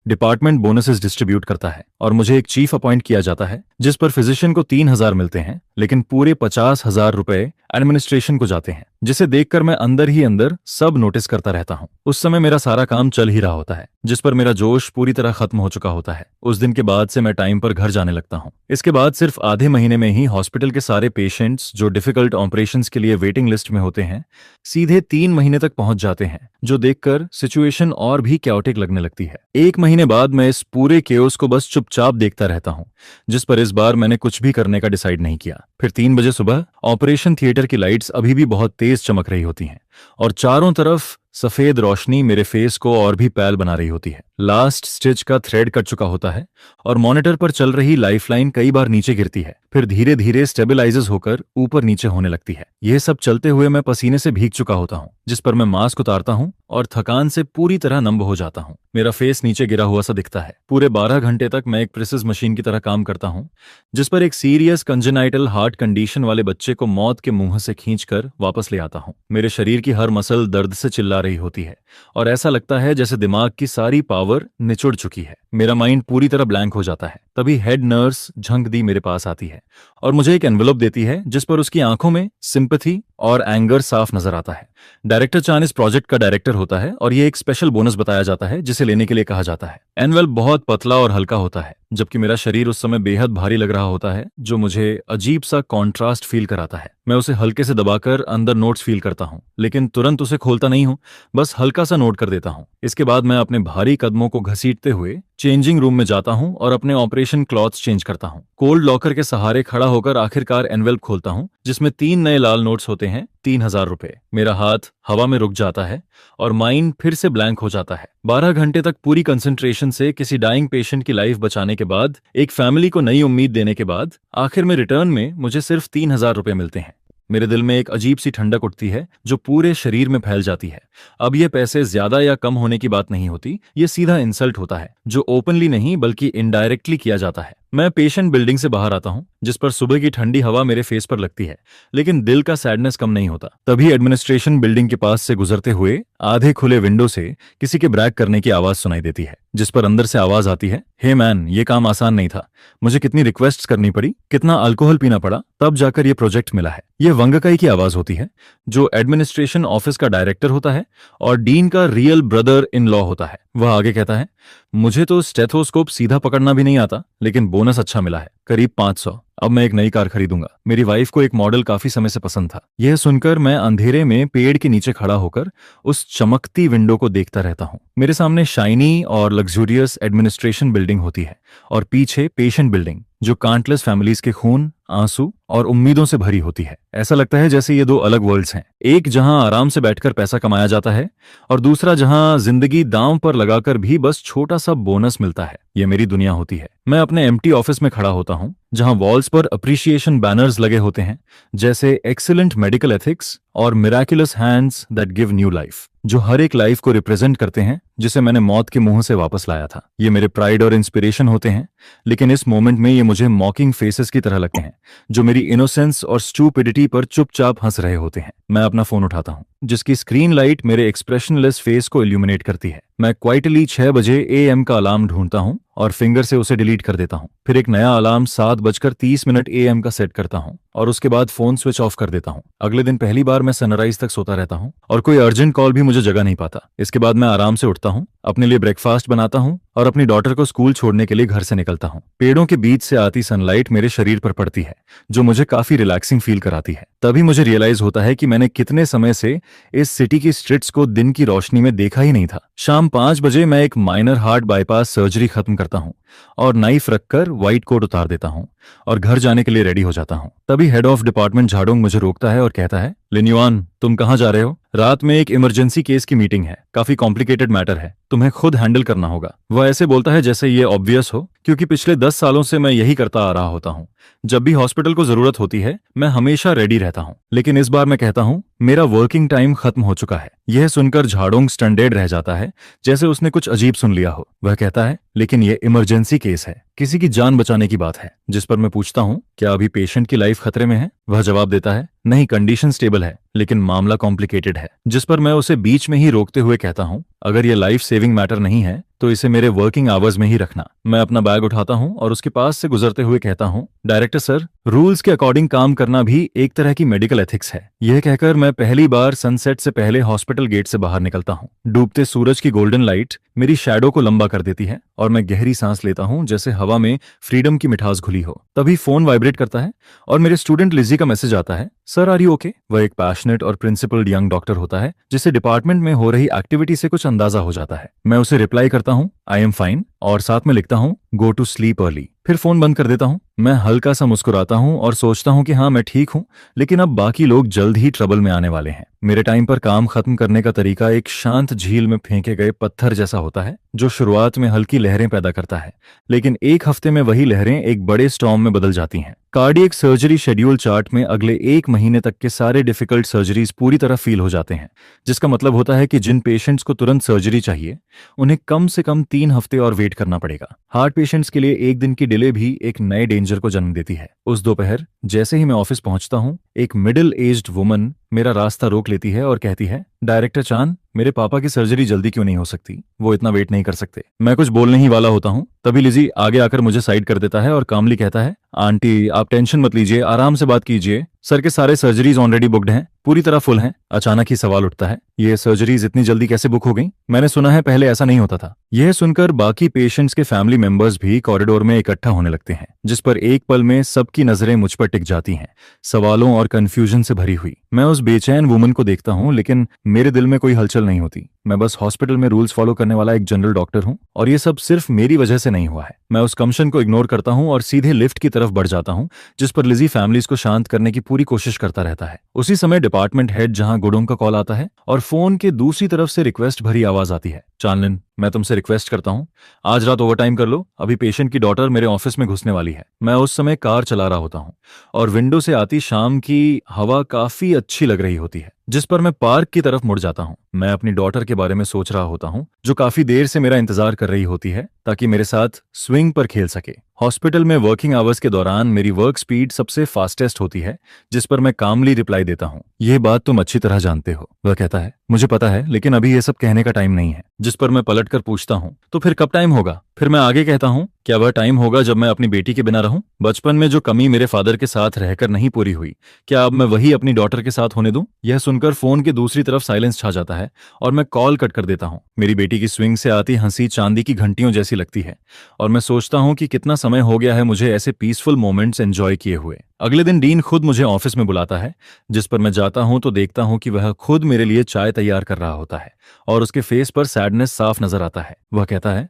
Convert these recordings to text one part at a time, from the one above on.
Department bonuses distribute करता है और मुझे एक चीफ अपॉइंट किया जाता है जिस पर फिजिशियन को 3,000 मिलते हैं, लेकिन पूरे 50,000 रुपए एडमिनिस्ट्रेशन को जाते हैं, जिसे देखकर मैं अंदर ही अंदर सब नोटिस करता रहता हूँ। उस समय मेरा सारा काम चल ही रहा होता है, जिस पर मेरा जोश पूरी तरह खत्म हो चुका होता है। उस दिन के बाद से मैं टाइम पर घर जाने लगता हूँ। इसके बाद सिर्फ आधे महीने में ही हॉस्पिटल के सारे पेशेंट्स जो डिफिकल्ट ऑपरेशंस के लिए वेटिंग लिस्ट में होते हैं, सीधे 3 महीने तक पहुंच जाते हैं, जो देखकर सिचुएशन और भी कैओटिक लगने लगती है। 1 महीने बाद मैं इस पूरे केओस को बस चुपचाप देखता रहता हूँ, जिस पर इस बार मैंने कुछ भी करने का डिसाइड नहीं किया। फिर 3 बजे सुबह ऑपरेशन थिएटर की लाइट्स अभी भी बहुत तेज चमक रही होती हैं और चारों तरफ सफेद रोशनी मेरे फेस को और भी पैल बना रही होती है। लास्ट स्टिच का थ्रेड कट चुका होता है और मॉनिटर पर चल रही लाइफलाइन कई बार नीचे गिरती है, फिर धीरे धीरे स्टेबलाइजेस होकर ऊपर नीचे होने लगती है। यह सब चलते हुए मैं पसीने से भीग चुका होता हूँ, जिस पर मैं मास्क उतारता हूँ और थकान से पूरी तरह नंब हो जाता हूँ। मेरा फेस नीचे गिरा हुआ सा दिखता है। पूरे 12 घंटे तक मैं एक प्रिसिस मशीन की तरह काम करता हूँ, जिस पर एक सीरियस कंजेनाइटल हार्ट कंडीशन वाले बच्चे को मौत के मुंह से खींचकर वापस ले आता हूँ। मेरे शरीर की हर मसल दर्द से चिल्ला रही होती है और ऐसा लगता है जैसे दिमाग की सारी पावर निचुड़ चुकी है। मेरा माइंड पूरी तरह ब्लैंक हो जाता है। तभी हेड नर्स झंक दी मेरे पास आती है और मुझे एक एनवेलप देती है, जिस पर उसकी आंखों में सिंपैथी और एंगर साफ नजर आता है। डायरेक्टर चान इस प्रोजेक्ट का डायरेक्टर होता है और ये एक स्पेशल बोनस बताया जाता है जिसे लेने के लिए कहा जाता है। एनवेलप बहुत पतला और हल्का होता है, जबकि मेरा शरीर उस समय बेहद भारी लग रहा होता है, जो मुझे अजीब सा कॉन्ट्रास्ट फील कराता है। मैं उसे हल्के से दबाकर अंदर नोट्स फील करता हूँ, लेकिन तुरंत उसे खोलता नहीं हूँ, बस हल्का सा नोट कर देता हूँ। इसके बाद मैं अपने भारी कदमों को घसीटते हुए चेंजिंग रूम में जाता हूँ और अपने ऑपरेशन क्लॉथ्स चेंज करता हूँ। कोल्ड लॉकर के सहारे खड़ा होकर आखिरकार एनवेलप खोलता हूँ, जिसमें 3 नए लाल नोट्स होते हैं, 3,000 रुपए। मेरा हाथ हवा में रुक जाता है और माइंड फिर से ब्लैंक हो जाता है। 12 घंटे तक पूरी कंसंट्रेशन से किसी डाइंग पेशेंट की लाइफ बचाने के बाद, एक फैमिली को नई उम्मीद देने के बाद, आखिर में रिटर्न में मुझे सिर्फ 3,000 रुपए मिलते हैं। मेरे दिल में एक अजीब सी ठंडक उठती है जो पूरे शरीर में फैल जाती है। अब ये पैसे ज्यादा या कम होने की बात नहीं होती, ये सीधा इंसल्ट होता है जो ओपनली नहीं बल्कि इनडायरेक्टली किया जाता है। मैं पेशेंट बिल्डिंग से बाहर आता हूँ, जिस पर सुबह की ठंडी हवा मेरे फेस पर लगती है, लेकिन दिल का सैडनेस कम नहीं होता। तभी एडमिनिस्ट्रेशन बिल्डिंग के पास से गुजरते हुए आधे खुले विंडो से किसी के ब्रैग करने की आवाज सुनाई देती है, जिस पर अंदर से आवाज आती है, हे मैन, ये काम आसान नहीं था। मुझे कितनी रिक्वेस्ट्स करनी पड़ी, कितना अल्कोहल पीना पड़ा, तब जाकर ये प्रोजेक्ट मिला है। ये वंगकाई की आवाज होती है, जो एडमिनिस्ट्रेशन ऑफिस का डायरेक्टर होता है और डीन का रियल ब्रदर इन लॉ होता है। वह आगे कहता है, मुझे तो स्टेथोस्कोप सीधा पकड़ना भी नहीं आता, लेकिन बोनस अच्छा मिला है, करीब 500। अब मैं एक नई कार खरीदूंगा। मेरी वाइफ को एक मॉडल काफी समय से पसंद था। यह सुनकर मैं अंधेरे में पेड़ के नीचे खड़ा होकर उस चमकती विंडो को देखता रहता हूँ। मेरे सामने शाइनी और लग्जूरियस एडमिनिस्ट्रेशन बिल्डिंग होती है और पीछे पेशेंट बिल्डिंग, जो काउंटलेस फैमिलीज के खून, आंसू और उम्मीदों से भरी होती है। ऐसा लगता है जैसे ये 2 अलग वर्ल्ड्स हैं, एक जहां आराम से बैठकर पैसा कमाया जाता है और दूसरा जहां जिंदगी दांव पर लगाकर भी बस छोटा सा बोनस मिलता है। ये मेरी दुनिया होती है। मैं अपने एम्प्टी ऑफिस में खड़ा होता हूं, जहां वॉल्स पर अप्रिशिएशन बैनर्स लगे होते हैं, जैसे एक्सीलेंट मेडिकल एथिक्स और miraculous hands that give new life, जो हर एक लाइफ को रिप्रेजेंट करते हैं जिसे मैंने मौत के मुंह से वापस लाया था। ये मेरे प्राइड और इंस्पिरेशन होते हैं, लेकिन इस मोमेंट में ये मुझे मॉकिंग फेसेस की तरह लगते हैं, जो मेरी इनोसेंस और स्टूपिडिटी पर चुपचाप हंस रहे होते हैं। मैं अपना फोन उठाता हूं, जिसकी स्क्रीन लाइट मेरे एक्सप्रेशनलेस फेस को इल्यूमिनेट करती है। मैं क्वाइटली 6 बजे AM का अलार्म ढूंढता हूं और फिंगर से उसे डिलीट कर देता हूं। फिर एक नया अलार्म 7:30 AM का सेट करता हूं और उसके बाद फोन स्विच ऑफ कर देता हूं। अगले दिन पहली बार मैं सनराइज तक सोता रहता हूं और कोई अर्जेंट कॉल भी मुझे जगा नहीं पाता। इसके बाद मैं आराम से उठता हूं, अपने लिए ब्रेकफास्ट बनाता हूं और अपनी डॉटर को स्कूल छोड़ने के लिए घर से निकलता हूं। पेड़ों के बीच से आती सनलाइट मेरे शरीर पर पड़ती है, जो मुझे काफी रिलैक्सिंग फील कराती है। तभी मुझे रियलाइज होता है कि मैंने कितने समय से इस सिटी की स्ट्रीट्स को दिन की रोशनी में देखा ही नहीं था। शाम 5 बजे मैं एक माइनर हार्ट बाईपास सर्जरी खत्म करता हूं और नाइफ रखकर व्हाइट कोट उतार देता हूं और घर जाने के लिए रेडी हो जाता हूं। तभी हेड ऑफ डिपार्टमेंट झाडोंग मुझे रोकता है और कहता है, लिन्युआन, तुम कहां जा रहे हो? रात में एक इमरजेंसी केस की मीटिंग है, काफी कॉम्प्लिकेटेड मैटर है, तुम्हें खुद हैंडल करना होगा। वह ऐसे बोलता है जैसे ये ऑब्वियस हो, क्योंकि पिछले 10 सालों से मैं यही करता आ रहा होता हूं। जब भी हॉस्पिटल को जरूरत होती है, मैं हमेशा रेडी रहता हूं। लेकिन इस बार मैं कहता हूं, मेरा वर्किंग टाइम खत्म हो चुका है। यह सुनकर झाडोंग स्टंडेड रह जाता है, जैसे उसने कुछ अजीब सुन लिया हो। वह कहता है, लेकिन यह इमरजेंसी केस है, किसी की जान बचाने की बात है। जिस पर मैं पूछता हूं, क्या अभी पेशेंट की लाइफ खतरे में है? वह जवाब देता है, नहीं, कंडीशन स्टेबल है, लेकिन मामला कॉम्प्लिकेटेड है। जिस पर मैं उसे बीच में ही रोकते हुए कहता हूं, अगर यह लाइफ सेविंग मैटर नहीं है तो इसे मेरे वर्किंग आवर्स में ही रखना। मैं अपना बैग उठाता हूँ और उसके पास से गुजरते हुए कहता हूँ, डायरेक्टर सर, रूल्स के अकॉर्डिंग काम करना भी एक तरह की मेडिकल एथिक्स है। यह कहकर मैं पहली बार सनसेट से पहले हॉस्पिटल गेट से बाहर निकलता हूँ। डूबते सूरज की गोल्डन लाइट मेरी शैडो को लंबा कर देती है और मैं गहरी सांस लेता हूँ, जैसे हवा में फ्रीडम की मिठास घुली हो। तभी फोन वाइब्रेट करता है और मेरे स्टूडेंट लिजी का मैसेज आता है, सर आर यू ओके? वह एक पैशनेट और प्रिंसिपल्ड यंग डॉक्टर होता है जिसे डिपार्टमेंट में हो रही एक्टिविटी से कुछ अंदाजा हो जाता है। मैं उसे रिप्लाई करता हूँ, आई एम फाइन, और साथ में लिखता हूँ, गो टू स्लीप अर्ली। फिर फोन बंद कर देता हूँ। मैं हल्का सा मुस्कुराता हूँ और सोचता हूँ कि हाँ, मैं ठीक हूँ, लेकिन अब बाकी लोग जल्द ही ट्रबल में आने वाले हैं। मेरे टाइम पर काम खत्म करने का तरीका एक शांत झील में फेंके गए पत्थर जैसा होता है, जो शुरुआत में हल्की लहरें पैदा करता है, लेकिन एक हफ्ते में वही लहरें एक बड़े स्टॉर्म में बदल जाती हैं। कार्डियक सर्जरी शेड्यूल चार्ट में अगले 1 महीने तक के सारे डिफिकल्ट सर्जरीज पूरी तरह फील हो जाते हैं, जिसका मतलब होता है कि जिन पेशेंट्स को तुरंत सर्जरी चाहिए उन्हें कम से कम 3 हफ्ते और वेट करना पड़ेगा। हार्ट पेशेंट्स के लिए 1 दिन की डिले भी एक नए डेंजर को जन्म देती है। उस दोपहर जैसे ही मैं ऑफिस पहुंचता हूं, एक मिडिल एज्ड वुमन मेरा रास्ता रोक लेती है और कहती है, डायरेक्टर चांद, मेरे पापा की सर्जरी जल्दी क्यों नहीं हो सकती? वो इतना वेट नहीं कर सकते। मैं कुछ बोलने ही वाला होता हूँ, तभी लिजी आगे आकर मुझे साइड कर देता है और कामली कहता है, आंटी आप टेंशन मत लीजिए, आराम से बात कीजिए, सर के सारे सर्जरीज ऑलरेडी बुक्ड हैं, पूरी तरह फुल हैं। अचानक ही सवाल उठता है, ये सर्जरीज इतनी जल्दी कैसे बुक हो गई? मैंने सुना है पहले ऐसा नहीं होता था। यह सुनकर बाकी पेशेंट्स के फैमिली मेंबर्स भी कॉरिडोर में इकट्ठा होने लगते हैं, जिस पर एक पल में सबकी नजरें मुझ पर टिक जाती हैं, सवालों और कंफ्यूजन से भरी हुई। मैं उस बेचैन वुमन को देखता हूं, लेकिन मेरे दिल में कोई हलचल नहीं होती। मैं बस हॉस्पिटल में रूल्स फॉलो करने वाला एक जनरल डॉक्टर हूं और ये सब सिर्फ मेरी वजह से नहीं हुआ है। मैं उस कंशन को इग्नोर करता हूं और सीधे लिफ्ट की तरफ बढ़ जाता हूं, जिस पर लिजी फैमिलीज को शांत करने की पूरी कोशिश करता रहता है। उसी समय डिपार्टमेंट हेड जहां गुडोंग का कॉल आता है और फोन के दूसरी तरफ से रिक्वेस्ट भरी आवाज आती है, चानलिन, मैं तुमसे रिक्वेस्ट करता हूं, आज रात ओवरटाइम कर लो, अभी पेशेंट की डॉटर मेरे ऑफिस में घुसने वाली है। मैं उस समय कार चला रहा होता हूं और विंडो से आती शाम की हवा काफी अच्छी लग रही होती है, जिस पर मैं पार्क की तरफ मुड़ जाता हूं। मैं अपनी डॉटर के बारे में सोच रहा होता हूं, जो काफी देर से मेरा इंतजार कर रही होती है ताकि मेरे साथ स्विंग पर खेल सके। हॉस्पिटल में वर्किंग आवर्स के दौरान मेरी वर्क स्पीड सबसे फास्टेस्ट होती है, जिस पर मैं कामली रिप्लाई देता हूं, यह बात तुम अच्छी तरह जानते हो। वह कहता है, मुझे पता है, लेकिन अभी यह सब कहने का टाइम नहीं है। जिस पर मैं पलट कर पूछता हूं, तो फिर कब टाइम होगा? फिर मैं आगे कहता हूं, क्या वह टाइम होगा जब मैं अपनी बेटी के बिना रहूं? बचपन में जो कमी मेरे फादर के साथ रहकर नहीं पूरी हुई, क्या अब मैं वही अपनी डॉटर के साथ होने दूं? यह सुनकर फोन के दूसरी तरफ साइलेंस छा जाता है और मैं कॉल कट कर देता हूं। मेरी बेटी की स्विंग से आती हंसी चांदी की घंटियों जैसी लगती है और मैं सोचता हूं कि कितना समय हो गया है मुझे ऐसे पीसफुल मोमेंट्स एंजॉय किए हुए। अगले दिन डीन खुद मुझे ऑफिस में बुलाता है, जिस पर मैं जाता हूं तो देखता हूं कि वह खुद मेरे लिए चाय तैयार कर रहा होता है और उसके फेस पर सैडनेस साफ नजर आता है। वह कहता है,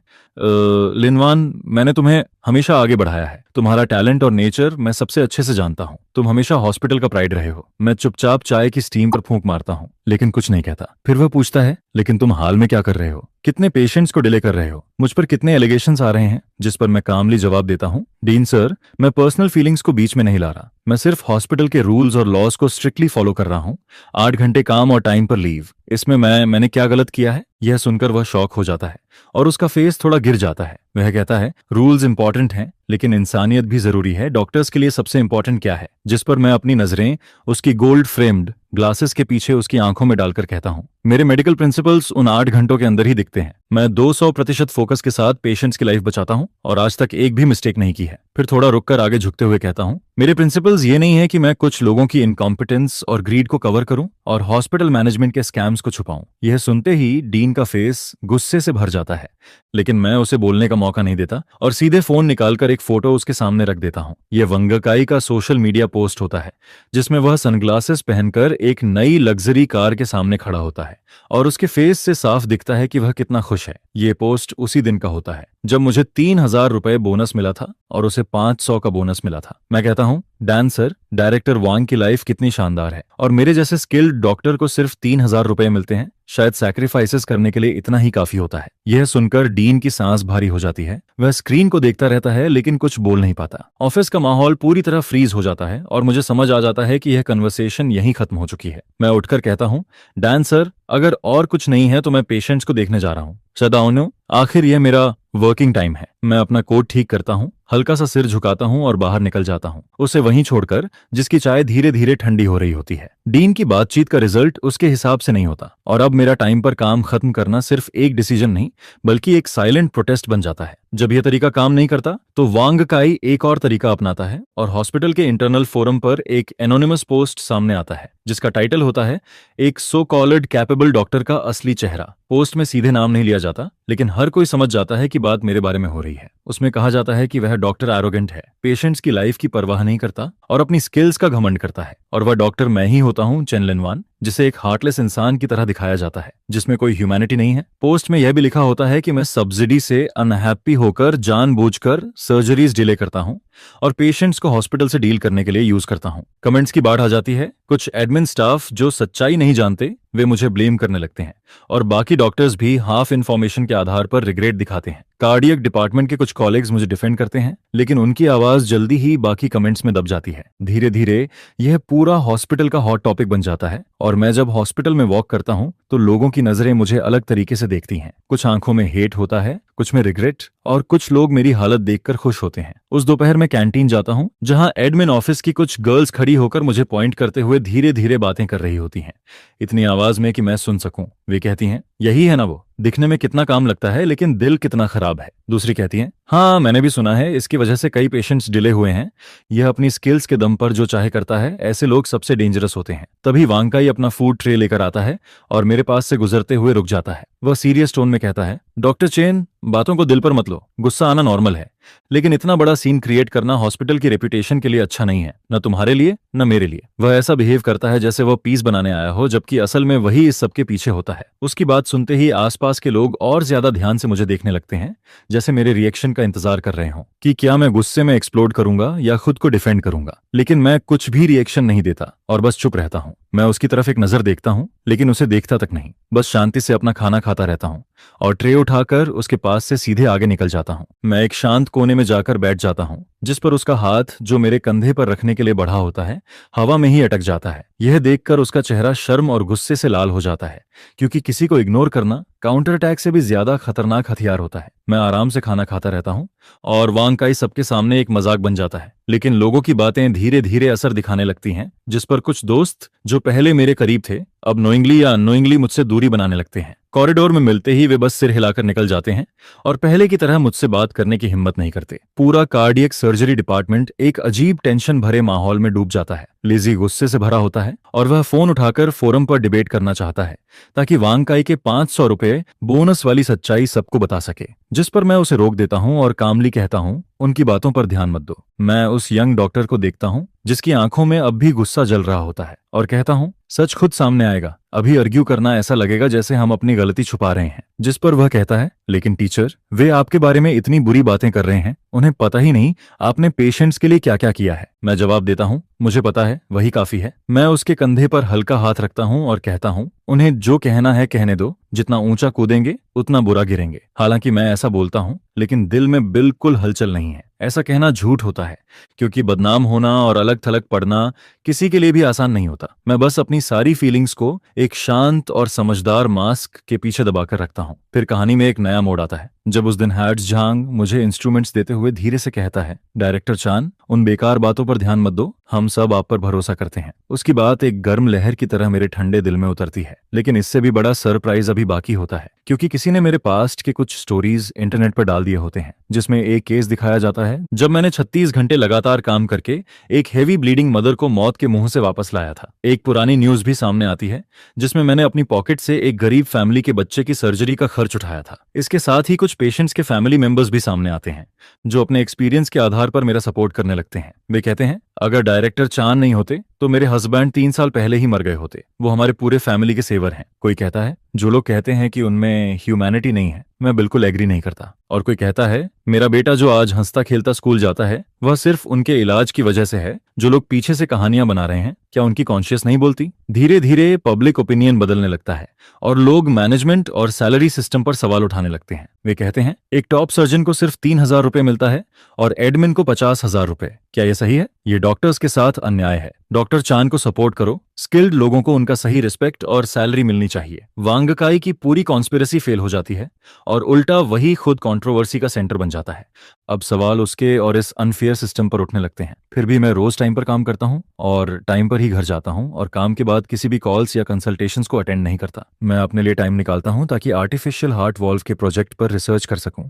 लिनवान, मैंने तुम्हें हमेशा आगे बढ़ाया है, तुम्हारा टैलेंट और नेचर मैं सबसे अच्छे से जानता हूं, तुम हमेशा हॉस्पिटल का प्राइड रहे हो। मैं चुपचाप चाय की स्टीम पर फूंक मारता हूं, लेकिन कुछ नहीं कहता। फिर वह पूछता है, लेकिन तुम हाल में क्या कर रहे हो? कितने पेशेंट्स को डिले कर रहे हो? मुझ पर कितने एलिगेशंस आ रहे हैं? जिस पर मैं कामली जवाब देता हूं, डीन सर, मैं पर्सनल फीलिंग्स को बीच में नहीं ला रहा, मैं सिर्फ हॉस्पिटल के रूल्स और लॉज को स्ट्रिक्टली फॉलो कर रहा हूं। 8 घंटे काम और टाइम पर लीव, इसमें मैंने क्या गलत किया है? यह सुनकर वह शॉक हो जाता है और उसका फेस थोड़ा गिर जाता है। वह कहता है, रूल्स इंपॉर्टेंट हैं, लेकिन इंसानियत भी जरूरी है। डॉक्टर्स के लिए सबसे इंपॉर्टेंट क्या है? जिस पर मैं अपनी नजरें उसकी गोल्ड फ्रेम्ड ग्लासेस के पीछे उसकी आंखों में डालकर कहता हूं, मेरे मेडिकल प्रिंसिपल्स उन 8 घंटों के अंदर ही दिखते हैं। मैं 200% फोकस के साथ पेशेंट्स की लाइफ बचाता हूं और आज तक एक भी मिस्टेक नहीं की है। फिर थोड़ा रुककर आगे झुकते हुए कहता हूं, मेरे प्रिंसिपल्स ये नहीं है कि मैं कुछ लोगों की इनकॉम्पिटेंस और ग्रीड को कवर करूं और हॉस्पिटल मैनेजमेंट के स्कैम्स को छुपाऊं। यह सुनते ही डीन का फेस गुस्से से भर जाता है, लेकिन मैं उसे बोलने का मौका नहीं देता और सीधे फोन निकालकर एक फोटो उसके सामने रख देता हूं। यह वंगकाई का सोशल मीडिया पोस्ट होता है, जिसमें वह सनग्लासेस पहनकर एक नई लग्जरी कार के सामने खड़ा होता है और उसके फेस से साफ दिखता है कि वह कितना खुश है। यह पोस्ट उसी दिन का होता है जब मुझे 3000 रुपए बोनस मिला था और उसे 500 का बोनस मिला था। मैं कहता हूं, डैन सर, डायरेक्टर वांग की लाइफ कितनी शानदार है और मेरे जैसे स्किल्ड डॉक्टर को सिर्फ 3000 रुपए मिलते हैं। शायद सैक्रिफाइसेस करने के लिए इतना ही काफी होता है। यह सुनकर डीन की सांस भारी हो जाती है। वह स्क्रीन को देखता रहता है लेकिन कुछ बोल नहीं पाता। ऑफिस का माहौल पूरी तरह फ्रीज हो जाता है और मुझे समझ आ जाता है कि यह कन्वर्सेशन यहीं खत्म हो चुकी है। मैं उठकर कहता हूं, डैन सर, अगर और कुछ नहीं है तो मैं पेशेंट्स को देखने जा रहा हूं। सदाउनो, आखिर यह मेरा वर्किंग टाइम है। मैं अपना कोट ठीक करता हूं हल्का सा सिर झुकाता हूँ और बाहर निकल जाता हूँ, उसे वहीं छोड़कर जिसकी चाय धीरे धीरे ठंडी हो रही होती है। डीन की बातचीत का रिजल्ट उसके हिसाब से नहीं होता और अब मेरा टाइम पर काम खत्म करना सिर्फ एक डिसीजन नहीं बल्कि एक साइलेंट प्रोटेस्ट बन जाता है। जब यह तरीका काम नहीं करता तो वांग काई एक और तरीका अपनाता है और हॉस्पिटल के इंटरनल फोरम पर एक एनोनिमस पोस्ट सामने आता है जिसका टाइटल होता है एक सो कॉल्ड कैपेबल डॉक्टर का असली चेहरा। पोस्ट में सीधे नाम नहीं लिया जाता लेकिन हर कोई समझ जाता है कि बात मेरे बारे में हो रही है। उसमें कहा जाता है कि वह डॉक्टर एरोगेंट है, पेशेंट्स की लाइफ की परवाह नहीं करता और अपनी स्किल्स का घमंड करता है। और वह डॉक्टर मैं ही होता हूं, चेन लिनवान, जिसे एक हार्टलेस इंसान की तरह दिखाया जाता है जिसमें कोई ह्यूमैनिटी नहीं है। पोस्ट में यह भी लिखा होता है कि मैं सब्सिडी से अनहैप्पी होकर जानबूझकर सर्जरीज डिले करता हूं और पेशेंट्स को हॉस्पिटल से डील करने के लिए यूज करता हूं। कमेंट्स की बाढ़ आ जाती है। कुछ एडमिन स्टाफ जो सच्चाई नहीं जानते वे मुझे ब्लेम करने लगते हैं और बाकी डॉक्टर्स भी हाफ इन्फॉर्मेशन के आधार पर रिग्रेट दिखाते हैं। कार्डियक डिपार्टमेंट के कुछ कॉलेग्स मुझे डिफेंड करते हैं लेकिन उनकी आवाज जल्दी ही बाकी कमेंट्स में दब जाती है। धीरे धीरे यह पूरा हॉस्पिटल का हॉट टॉपिक बन जाता है और मैं जब हॉस्पिटल में वॉक करता हूं तो लोगों की नजरें मुझे अलग तरीके से देखती हैं। कुछ आंखों में हेट होता है, कुछ में रिग्रेट और कुछ लोग मेरी हालत देखकर खुश होते हैं। उस दोपहर में कैंटीन जाता हूं जहां एडमिन ऑफिस की कुछ गर्ल्स खड़ी होकर मुझे पॉइंट करते हुए धीरे धीरे बातें कर रही होती हैं, इतनी आवाज में कि मैं सुन सकूं। वे कहती हैं, यही है ना वो, दिखने में कितना काम लगता है लेकिन दिल कितना खराब है। दूसरी कहती है, हाँ मैंने भी सुना है, इसकी वजह से कई पेशेंट्स डिले हुए हैं। यह अपनी स्किल्स के दम पर जो चाहे करता है, ऐसे लोग सबसे डेंजरस होते हैं। तभी वांगकाई अपना फूड ट्रे लेकर आता है और मेरे पास से गुजरते हुए रुक जाता है। वह सीरियस टोन में कहता है, डॉक्टर चेन, बातों को दिल पर मत लो, गुस्सा आना नॉर्मल है लेकिन इतना बड़ा सीन क्रिएट करना हॉस्पिटल की रेपुटेशन के लिए अच्छा नहीं है, न तुम्हारे लिए न मेरे लिए। वह ऐसा बिहेव करता है जैसे वह पीस बनाने आया हो जबकि असल में वही इस सबके पीछे होता है। उसकी बात सुनते ही आसपास के लोग और ज्यादा ध्यान से मुझे देखने लगते हैं, जैसे मेरे रिएक्शन का इंतजार कर रहे हों कि क्या मैं गुस्से में एक्सप्लोड करूंगा या खुद को डिफेंड करूंगा। लेकिन मैं कुछ भी रिएक्शन नहीं देता और बस चुप रहता हूं। मैं उसकी तरफ एक नजर देखता हूं लेकिन उसे देखता तक नहीं, बस शांति से अपना खाना खाता रहता हूं और ट्रे उठाकर उसके पास से सीधे आगे निकल जाता हूं। मैं एक शांत कोने में जाकर बैठ जाता हूं जिस पर उसका हाथ जो मेरे कंधे पर रखने के लिए बढ़ा होता है हवा में ही अटक जाता है। यह देखकर उसका चेहरा शर्म और गुस्से से लाल हो जाता है क्योंकि किसी को इग्नोर करना काउंटर अटैक से भी ज्यादा खतरनाक हथियार होता है। मैं आराम से खाना खाता रहता हूं और वांगकाई सबके सामने एक मजाक बन जाता है लेकिन लोगों की बातें धीरे धीरे असर दिखाने लगती हैं जिस पर कुछ दोस्त जो पहले मेरे करीब थे अब नोइंगली या अननोइंगली मुझसे दूरी बनाने लगते हैं। कॉरिडोर में मिलते ही वे बस सिर हिलाकर निकल जाते हैं और पहले की तरह मुझसे बात करने की हिम्मत नहीं करते। पूरा कार्डियक सर्जरी डिपार्टमेंट एक अजीब टेंशन भरे माहौल में डूब जाता है। लिजी गुस्से से भरा होता है और वह फोन उठाकर फोरम पर डिबेट करना चाहता है ताकि वांगकाई के 500 रुपए बोनस वाली सच्चाई सबको बता सके, जिस पर मैं उसे रोक देता हूं और कामली कहता हूं, उनकी बातों पर ध्यान मत दो। मैं उस यंग डॉक्टर को देखता हूं जिसकी आंखों में अब भी गुस्सा जल रहा होता है और कहता हूं, सच खुद सामने आएगा। अभी आर्ग्यू करना ऐसा लगेगा जैसे हम अपनी गलती छुपा रहे हैं। जिस पर वह कहता है, लेकिन टीचर, वे आपके बारे में इतनी बुरी बातें कर रहे हैं, उन्हें पता ही नहीं आपने पेशेंट्स के लिए क्या क्या किया है। मैं जवाब देता हूं, मुझे पता है, वही काफी है। मैं उसके कंधे पर हल्का हाथ रखता हूं और कहता हूं, उन्हें जो कहना है कहने दो, जितना ऊंचा कूदेंगे उतना बुरा गिरेंगे। हालांकि मैं ऐसा बोलता हूं लेकिन दिल में बिल्कुल हलचल नहीं है। ऐसा कहना झूठ होता है क्योंकि बदनाम होना और अलग थलग पड़ना किसी के लिए भी आसान नहीं होता। मैं बस अपनी सारी फीलिंग्स को एक शांत और समझदार मास्क के पीछे दबाकर रखता हूं। फिर कहानी में एक नया मोड़ आता है जब उस दिन हैट्स झांग मुझे इंस्ट्रूमेंट्स देते हुए धीरे से कहता है, डायरेक्टर चान, उन बेकार बातों पर ध्यान मत दो, हम सब आप पर भरोसा करते हैं। उसकी बात एक गर्म लहर की तरह मेरे ठंडे दिल में उतरती है। लेकिन इससे भी बड़ा सरप्राइज अभी बाकी होता है क्योंकि किसी ने मेरे पास्ट के कुछ स्टोरीज इंटरनेट पर डाल दिए होते हैं जिसमें एक केस दिखाया जाता है जब मैंने 36 घंटे लगातार काम करके एक हेवी ब्लीडिंग मदर को मौत के मुंह से वापस लाया था। एक पुरानी न्यूज भी सामने आती है जिसमें मैंने अपनी पॉकेट से एक गरीब फैमिली के बच्चे की सर्जरी का खर्च उठाया था। इसके साथ ही कुछ पेशेंट्स के फैमिली मेंबर्स भी सामने आते हैं जो अपने एक्सपीरियंस के आधार पर मेरा सपोर्ट करने लगते हैं। वे कहते हैं, अगर डायरेक्टर चान नहीं होते तो मेरे हस्बैंड 3 साल पहले ही मर गए होते। वो हमारे पूरे फैमिली के सेवर हैं। कोई कहता है, जो लोग कहते हैं कि उनमें ह्यूमैनिटी नहीं है, मैं बिल्कुल एग्री नहीं करता। और कोई कहता है, मेरा बेटा जो आज हंसता खेलता स्कूल जाता है वह सिर्फ उनके इलाज की वजह से है। जो लोग पीछे से कहानियां बना रहे हैं, क्या उनकी कॉन्शियस नहीं बोलती? धीरे धीरे पब्लिक ओपिनियन बदलने लगता है और लोग मैनेजमेंट और सैलरी सिस्टम पर सवाल उठाने लगते हैं। वे कहते हैं, एक टॉप सर्जन को सिर्फ 3,000 रुपए मिलता है और एडमिन को 50,000 रुपए। क्या ये सही है? ये डॉक्टर्स के साथ अन्याय है। डॉक्टर चान को सपोर्ट करो स्किल्ड लोगों को उनका सही रिस्पेक्ट और सैलरी मिलनी चाहिए। वांगकाई की पूरी कॉन्स्पिरेसी फेल हो जाती है और उल्टा वही खुद कंट्रोवर्सी का सेंटर बन जाता है। अब सवाल उसके और इस अनफेयर सिस्टम पर उठने लगते हैं। फिर भी मैं रोज टाइम पर काम करता हूँ और टाइम पर ही घर जाता हूँ और काम के बाद किसी भी कॉल्स या कंसल्टेशंस को अटेंड नहीं करता। मैं अपने लिए टाइम निकालता हूँ ताकि आर्टिफिशियल हार्ट वॉल्व के प्रोजेक्ट पर रिसर्च कर सकूं,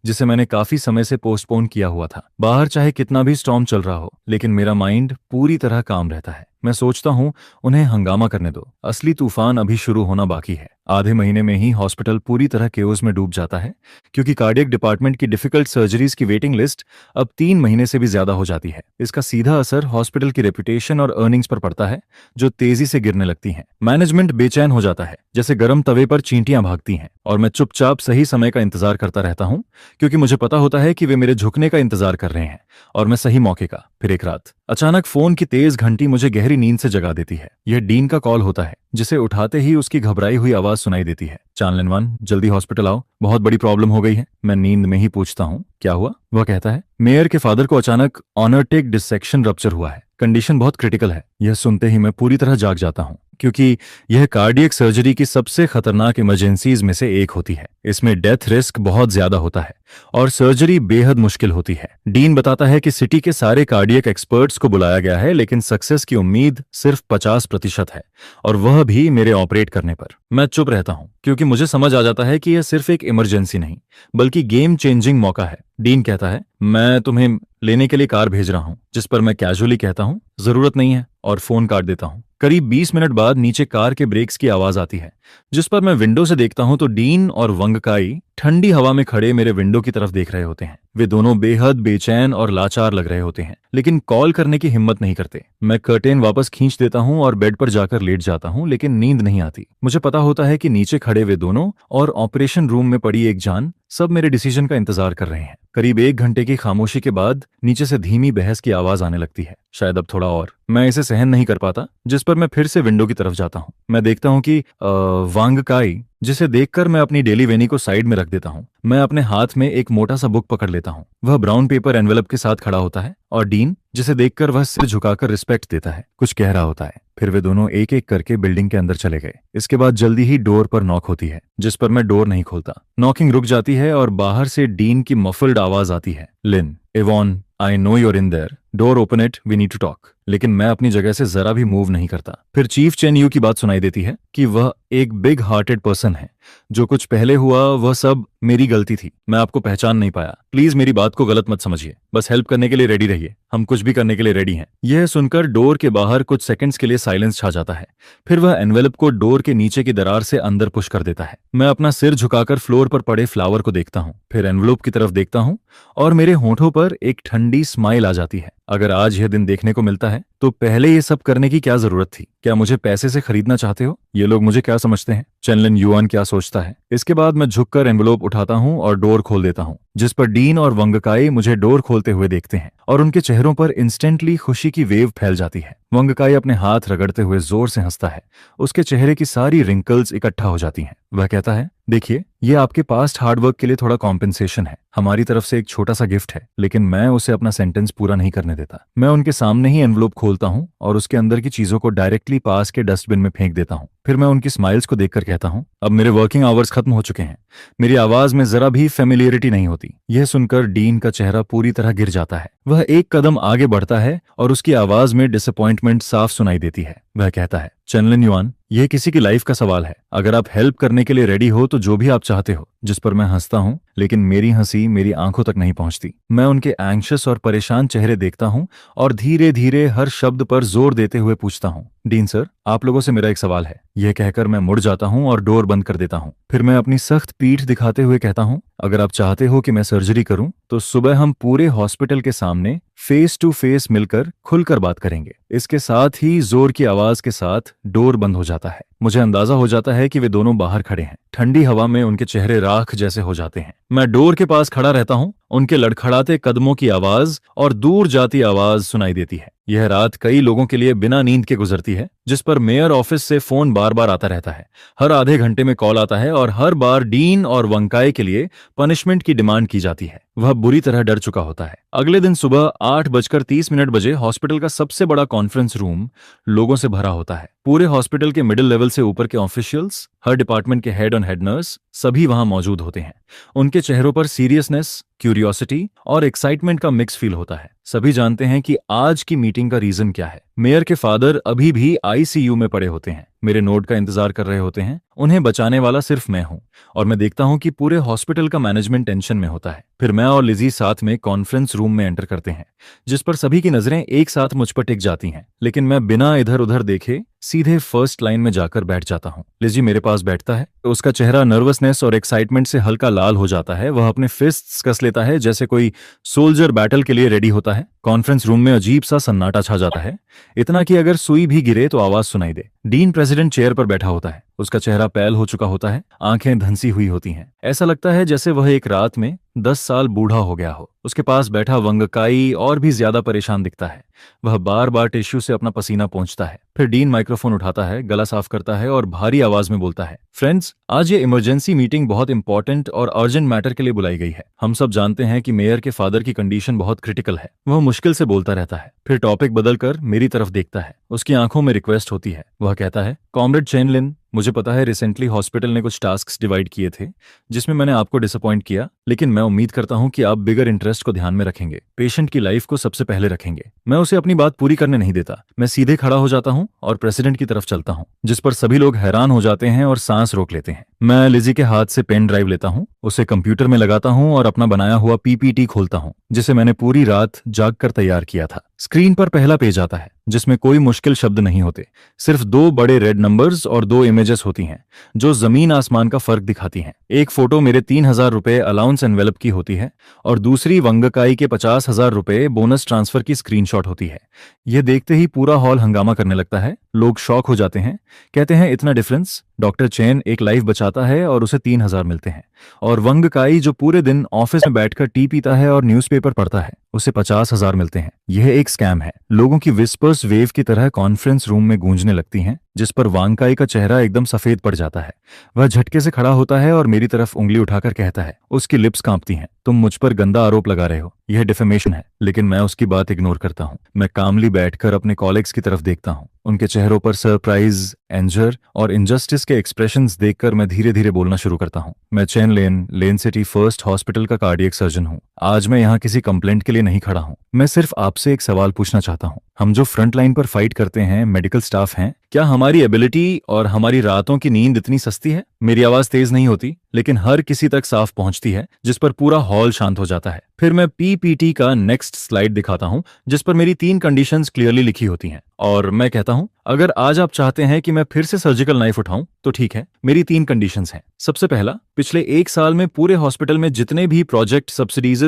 जिसे मैंने काफी समय से पोस्टपोन किया हुआ था। बाहर चाहे कितना भी स्टॉर्म चल रहा हो, लेकिन मेरा माइंड पूरी तरह काम रहता है। मैं सोचता हूँ उन्हें हंगामा करने दो, असली तूफान अभी शुरू होना बाकी है। आधे महीने में ही हॉस्पिटल पूरी तरह केओस में डूब जाता है, क्योंकि कार्डियक डिपार्टमेंट की डिफिकल्ट सर्जरीज की वेटिंग लिस्ट अब 3 महीने से भी ज्यादा हो जाती है। इसका सीधा असर हॉस्पिटल की रेपुटेशन और अर्निंग्स पर पड़ता है, जो तेजी से गिरने लगती हैं। मैनेजमेंट बेचैन हो जाता है, जैसे गर्म तवे पर चींटियां भागती हैं, और मैं चुपचाप सही समय का इंतजार करता रहता हूं, क्योंकि मुझे पता होता है कि वे मेरे झुकने का इंतजार कर रहे हैं और मैं सही मौके का। फिर एक रात अचानक फोन की तेज घंटी मुझे गहरी नींद से जगा देती है। यह डीन का कॉल होता है, जिसे उठाते ही उसकी घबराई हुई आवाज सुनाई देती है। चैनल 1, जल्दी हॉस्पिटल आओ, बहुत बड़ी प्रॉब्लम हो गई है। मैं नींद में ही पूछता हूँ, क्या हुआ? वह कहता है, मेयर के फादर को अचानक ऑनर्टिक डिसेक्शन रप्चर हुआ है, कंडीशन बहुत क्रिटिकल है। यह सुनते ही मैं पूरी तरह जाग जाता हूँ, क्योंकि यह कार्डियक सर्जरी की सबसे खतरनाक इमरजेंसीज में से एक होती है। इसमें डेथ रिस्क बहुत ज्यादा होता है और सर्जरी बेहद मुश्किल होती है। डीन बताता है कि सिटी के सारे कार्डियक एक्सपर्ट्स को बुलाया गया है, लेकिन सक्सेस की उम्मीद सिर्फ 50% है, और वह भी मेरे ऑपरेट करने पर। मैं चुप रहता हूं, क्योंकि मुझे समझ आ जाता है कि यह सिर्फ एक इमरजेंसी नहीं, बल्कि गेम चेंजिंग मौका है। डीन कहता है, मैं तुम्हें लेने के लिए कार भेज रहा हूं, जिस पर मैं कैजुअली कहता हूं, जरूरत नहीं है, और फोन काट देता हूं। करीब 20 मिनट बाद नीचे कार के ब्रेक्स की आवाज आती है, जिस पर मैं विंडो से देखता हूं तो डीन और वंगकाई ठंडी हवा में खड़े मेरे विंडो की तरफ देख रहे होते हैं। वे दोनों बेहद बेचैन और लाचार लग रहे होते हैं, लेकिन कॉल करने की हिम्मत नहीं करते। मैं कर्टेन वापस खींच देता हूं और बेड पर जाकर लेट जाता हूं, लेकिन नींद नहीं आती। मुझे पता होता है कि नीचे खड़े वे दोनों और ऑपरेशन रूम में पड़ी एक जान सब मेरे डिसीजन का इंतजार कर रहे हैं। करीब 1 घंटे की खामोशी के बाद नीचे से धीमी बहस की आवाज आने लगती है, शायद अब थोड़ा और। मैं इसे सहन नहीं कर पाता, जिस पर मैं फिर से विंडो की तरफ जाता हूं। मैं देखता हूं कि वांगकाई, जिसे देखकर मैं अपनी डेली वेनी को साइड में रख देता हूं। मैं अपने हाथ में एक मोटा सा बुक पकड़ लेता हूं। वह ब्राउन पेपर एनवेलप के साथ खड़ा होता है, और डीन, जिसे देखकर वह सिर झुकाकर रिस्पेक्ट देता है, कुछ कह रहा होता है। फिर वे दोनों एक एक करके बिल्डिंग के अंदर चले गए। इसके बाद जल्दी ही डोर पर नॉक होती है, जिस पर मैं डोर नहीं खोलता। नॉकिंग रुक जाती है और बाहर से डीन की मफल्ड आवाज आती है, Lin, Avon, I know you're in there, door open it, we need to talk. लेकिन मैं अपनी जगह से जरा भी मूव नहीं करता। फिर चीफ चेन यू की बात सुनाई देती है कि वह एक बिग हार्टेड पर्सन है। जो कुछ पहले हुआ वह सब मेरी गलती थी, मैं आपको पहचान नहीं पाया। प्लीज मेरी बात को गलत मत समझिए, बस हेल्प करने के लिए रेडी रहिए, हम कुछ भी करने के लिए रेडी हैं। यह सुनकर डोर के बाहर कुछ सेकंड्स के लिए साइलेंस छा जाता है। फिर वह एनवेलप को डोर के नीचे की दरार से अंदर पुश कर देता है। मैं अपना सिर झुकाकर फ्लोर पर पड़े फ्लावर को देखता हूँ, फिर एनवेलप की तरफ देखता हूँ, और मेरे होठों पर एक ठंडी स्माइल आ जाती है। अगर आज यह दिन देखने को मिलता है तो पहले ये सब करने की क्या जरूरत थी? क्या मुझे पैसे से खरीदना चाहते हो? ये लोग मुझे क्या समझते हैं? चेनलिन युआन क्या सोचता है? इसके बाद मैं झुककर एनवेलोप उठाता हूं और डोर खोल देता हूं, जिस पर डीन और वंगकाई मुझे डोर खोलते हुए देखते हैं, और उनके चेहरों पर इंस्टेंटली खुशी की वेव फैल जाती है। वंगकाई अपने हाथ रगड़ते हुए जोर से हंसता है, उसके चेहरे की सारी रिंकल्स इकट्ठा हो जाती हैं। वह कहता है, देखिए, ये आपके पास्ट हार्डवर्क के लिए थोड़ा कॉम्पेंसेशन है, हमारी तरफ से एक छोटा सा गिफ्ट है। लेकिन मैं उसे अपना सेंटेंस पूरा नहीं करने देता। मैं उनके सामने ही एनवेलोप खोलता हूं और उसके अंदर की चीजों को डायरेक्टली पास के डस्टबिन में फेंक देता हूं। फिर मैं उनकी स्माइल्स को देखकर कहता हूं, अब मेरे वर्किंग आवर्स खत्म हो चुके हैं। मेरी आवाज में जरा भी फेमिलियरिटी नहीं होती। यह सुनकर डीन का चेहरा पूरी तरह गिर जाता है। वह एक कदम आगे बढ़ता है और उसकी आवाज में डिसअपॉइंटमेंट साफ सुनाई देती है। वह कहता है, चेनलिन युआन, यह किसी की लाइफ का सवाल है। अगर आप हेल्प करने के लिए रेडी हो तो जो भी आप चाहते हो। जिस पर मैं हंसता हूं, लेकिन मेरी हंसी मेरी आंखों तक नहीं पहुंचती। मैं उनके एंग्शियस और परेशान चेहरे देखता हूं और धीरे धीरे हर शब्द पर जोर देते हुए पूछता हूं, डीन सर, आप लोगों से मेरा एक सवाल है। यह कहकर मैं मुड़ जाता हूं और डोर बंद कर देता हूं। फिर मैं अपनी सख्त पीठ दिखाते हुए कहता हूं, अगर आप चाहते हो कि मैं सर्जरी करूं तो सुबह हम पूरे हॉस्पिटल के सामने फेस टू फेस मिलकर खुलकर बात करेंगे। इसके साथ ही जोर की आवाज के साथ डोर बंद हो जाता है। मुझे अंदाजा हो जाता है कि वे दोनों बाहर खड़े हैं। ठंडी हवा में उनके चेहरे राख जैसे हो जाते हैं। मैं डोर के पास खड़ा रहता हूं, उनके लड़खड़ाते कदमों की आवाज और दूर जाती आवाज सुनाई देती है। यह रात कई लोगों के लिए बिना नींद के गुजरती है, जिस पर मेयर ऑफिस से फोन बार बार आता रहता है। हर आधे घंटे में कॉल आता है और हर बार डीन और वंकाई के लिए पनिशमेंट की डिमांड की जाती है। वह बुरी तरह डर चुका होता है। अगले दिन सुबह 8:30 बजे हॉस्पिटल का सबसे बड़ा कॉन्फ्रेंस रूम लोगों से भरा होता है। पूरे हॉस्पिटल के मिडिल लेवल से ऊपर के ऑफिशियल्स, हर डिपार्टमेंट के हेड और हेड नर्स सभी वहां मौजूद होते हैं। उनके चेहरों पर सीरियसनेस, क्यूरियोसिटी और एक्साइटमेंट का मिक्स फील होता है। सभी जानते हैं कि आज की मीटिंग का रीजन क्या है। मेयर के फादर अभी भी आईसीयू में पड़े होते हैं, मेरे नोट का इंतजार कर रहे होते हैं। उन्हें बचाने वाला सिर्फ मैं हूं और मैं देखता हूं कि पूरे हॉस्पिटल का मैनेजमेंट टेंशन में होता है। फिर मैं और लिजी साथ में कॉन्फ्रेंस रूम में एंटर करते हैं, जिस पर सभी की नजरें एक साथ मुझ पर टिक जाती हैं। लेकिन मैं बिना इधर उधर देखे सीधे फर्स्ट लाइन में जाकर बैठ जाता हूं। लिजी मेरे पास बैठता है, उसका चेहरा नर्वसनेस और एक्साइटमेंट से हल्का लाल हो जाता है। वह अपने फिस्ट्स कस लेता है जैसे कोई सोल्जर बैटल के लिए रेडी होता है। कॉन्फ्रेंस रूम में अजीब सा सन्नाटा छा जाता है, इतना कि अगर सुई भी गिरे तो आवाज सुनाई दे। डीन प्रेसिडेंट चेयर पर बैठा होता है, उसका चेहरा पैल हो चुका होता है, आंखें धंसी हुई होती हैं। ऐसा लगता है जैसे वह एक रात में 10 साल बूढ़ा हो गया हो। उसके पास बैठा वंगकाई और भी ज्यादा परेशान दिखता है। वह बार बार टिश्यू से अपना पसीना पोंछता है। फिर डीन माइक्रोफोन उठाता है, गला साफ करता है और भारी आवाज में बोलता है, फ्रेंड्स, आज ये इमरजेंसी मीटिंग बहुत इंपॉर्टेंट और अर्जेंट मैटर के लिए बुलाई गई है। हम सब जानते हैं कि मेयर के फादर की कंडीशन बहुत क्रिटिकल है। वह मुश्किल से बोलता रहता है, फिर टॉपिक बदलकर मेरी तरफ देखता है। उसकी आंखों में रिक्वेस्ट होती है। वह कहता है, कॉमरेड चेन लिन, मुझे पता है रिसेंटली हॉस्पिटल ने कुछ टास्क्स डिवाइड किए थे जिसमें मैंने आपको डिसअपॉइंट किया, लेकिन मैं उम्मीद करता हूं कि आप बिगर इंटरेस्ट को ध्यान में रखेंगे, पेशेंट की लाइफ को सबसे पहले रखेंगे। मैं उसे अपनी बात पूरी करने नहीं देता। मैं सीधे खड़ा हो जाता हूं और प्रेसिडेंट की तरफ चलता हूं, जिस पर सभी लोग हैरान हो जाते हैं और सांस रोक लेते हैं। मैं लिजी के हाथ से पेन ड्राइव लेता हूं, उसे कंप्यूटर में लगाता हूं और अपना बनाया हुआ पीपीटी खोलता हूं, जिसे मैंने पूरी रात जाग कर तैयार किया था। स्क्रीन पर पहला पेज आता है, जिसमें कोई मुश्किल शब्द नहीं होते, सिर्फ 2 बड़े रेड नंबर्स और 2 इमेजेस होती हैं जो जमीन आसमान का फर्क दिखाती हैं। एक फोटो मेरे 3000 रुपए अलाउंस एनवेलप की होती है और दूसरी वंगकाई के 50,000 रुपए बोनस ट्रांसफर की स्क्रीनशॉट होती है। यह देखते ही पूरा हॉल हंगामा करने लगता है। लोग शॉक हो जाते हैं, कहते हैं इतना डिफरेंस। डॉक्टर चेन एक लाइफ बचाता है और उसे 3000 मिलते हैं, और वंगकाई जो पूरे दिन ऑफिस में बैठकर टी पीता है और न्यूज़पेपर पढ़ता है, उसे 50,000 मिलते हैं। यह एक स्कैम है। लोगों की विस्पर्स वेव की तरह कॉन्फ्रेंस रूम में गूंजने लगती हैं, जिस पर वांगकाई का चेहरा एकदम सफेद पड़ जाता है। वह झटके से खड़ा होता है और मेरी तरफ उंगली उठाकर कहता है, उसकी लिप्स कांपती हैं, तुम मुझ पर गंदा आरोप लगा रहे हो, यह डिफेमेशन है। लेकिन मैं उसकी बात इग्नोर करता हूं। मैं कामली बैठकर अपने कॉलेग्स की तरफ देखता हूं। उनके चेहरों पर सरप्राइज, एंजर और इनजस्टिस के एक्सप्रेशंस देखकर मैं धीरे धीरे बोलना शुरू करता हूं। मैं चेन लेन, लेन सिटी फर्स्ट हॉस्पिटल का कार्डियक सर्जन हूं। आज मैं यहाँ किसी कंप्लेंट के लिए नहीं खड़ा हूं। मैं सिर्फ आपसे एक सवाल पूछना चाहता हूं। हम जो फ्रंट लाइन पर फाइट करते हैं, मेडिकल स्टाफ हैं, क्या हमारी एबिलिटी और हमारी रातों की नींद इतनी सस्ती है? मेरी आवाज तेज नहीं होती, लेकिन हर किसी तक साफ पहुंचती है, जिस पर पूरा हॉल शांत हो जाता है। फिर मैं पीपीटी का नेक्स्ट स्लाइड दिखाता हूं, जिस पर मेरी 3 कंडीशंस क्लियरली लिखी होती हैं, और मैं कहता हूं, अगर आज आप चाहते हैं कि मैं फिर से सर्जिकल नाइफ उठाऊं तो ठीक है। मेरी 3 कंडीशंस हैं। सबसे पहला, पिछले 1 साल में पूरे हॉस्पिटल में जितने भी प्रोजेक्ट सब्सिडीज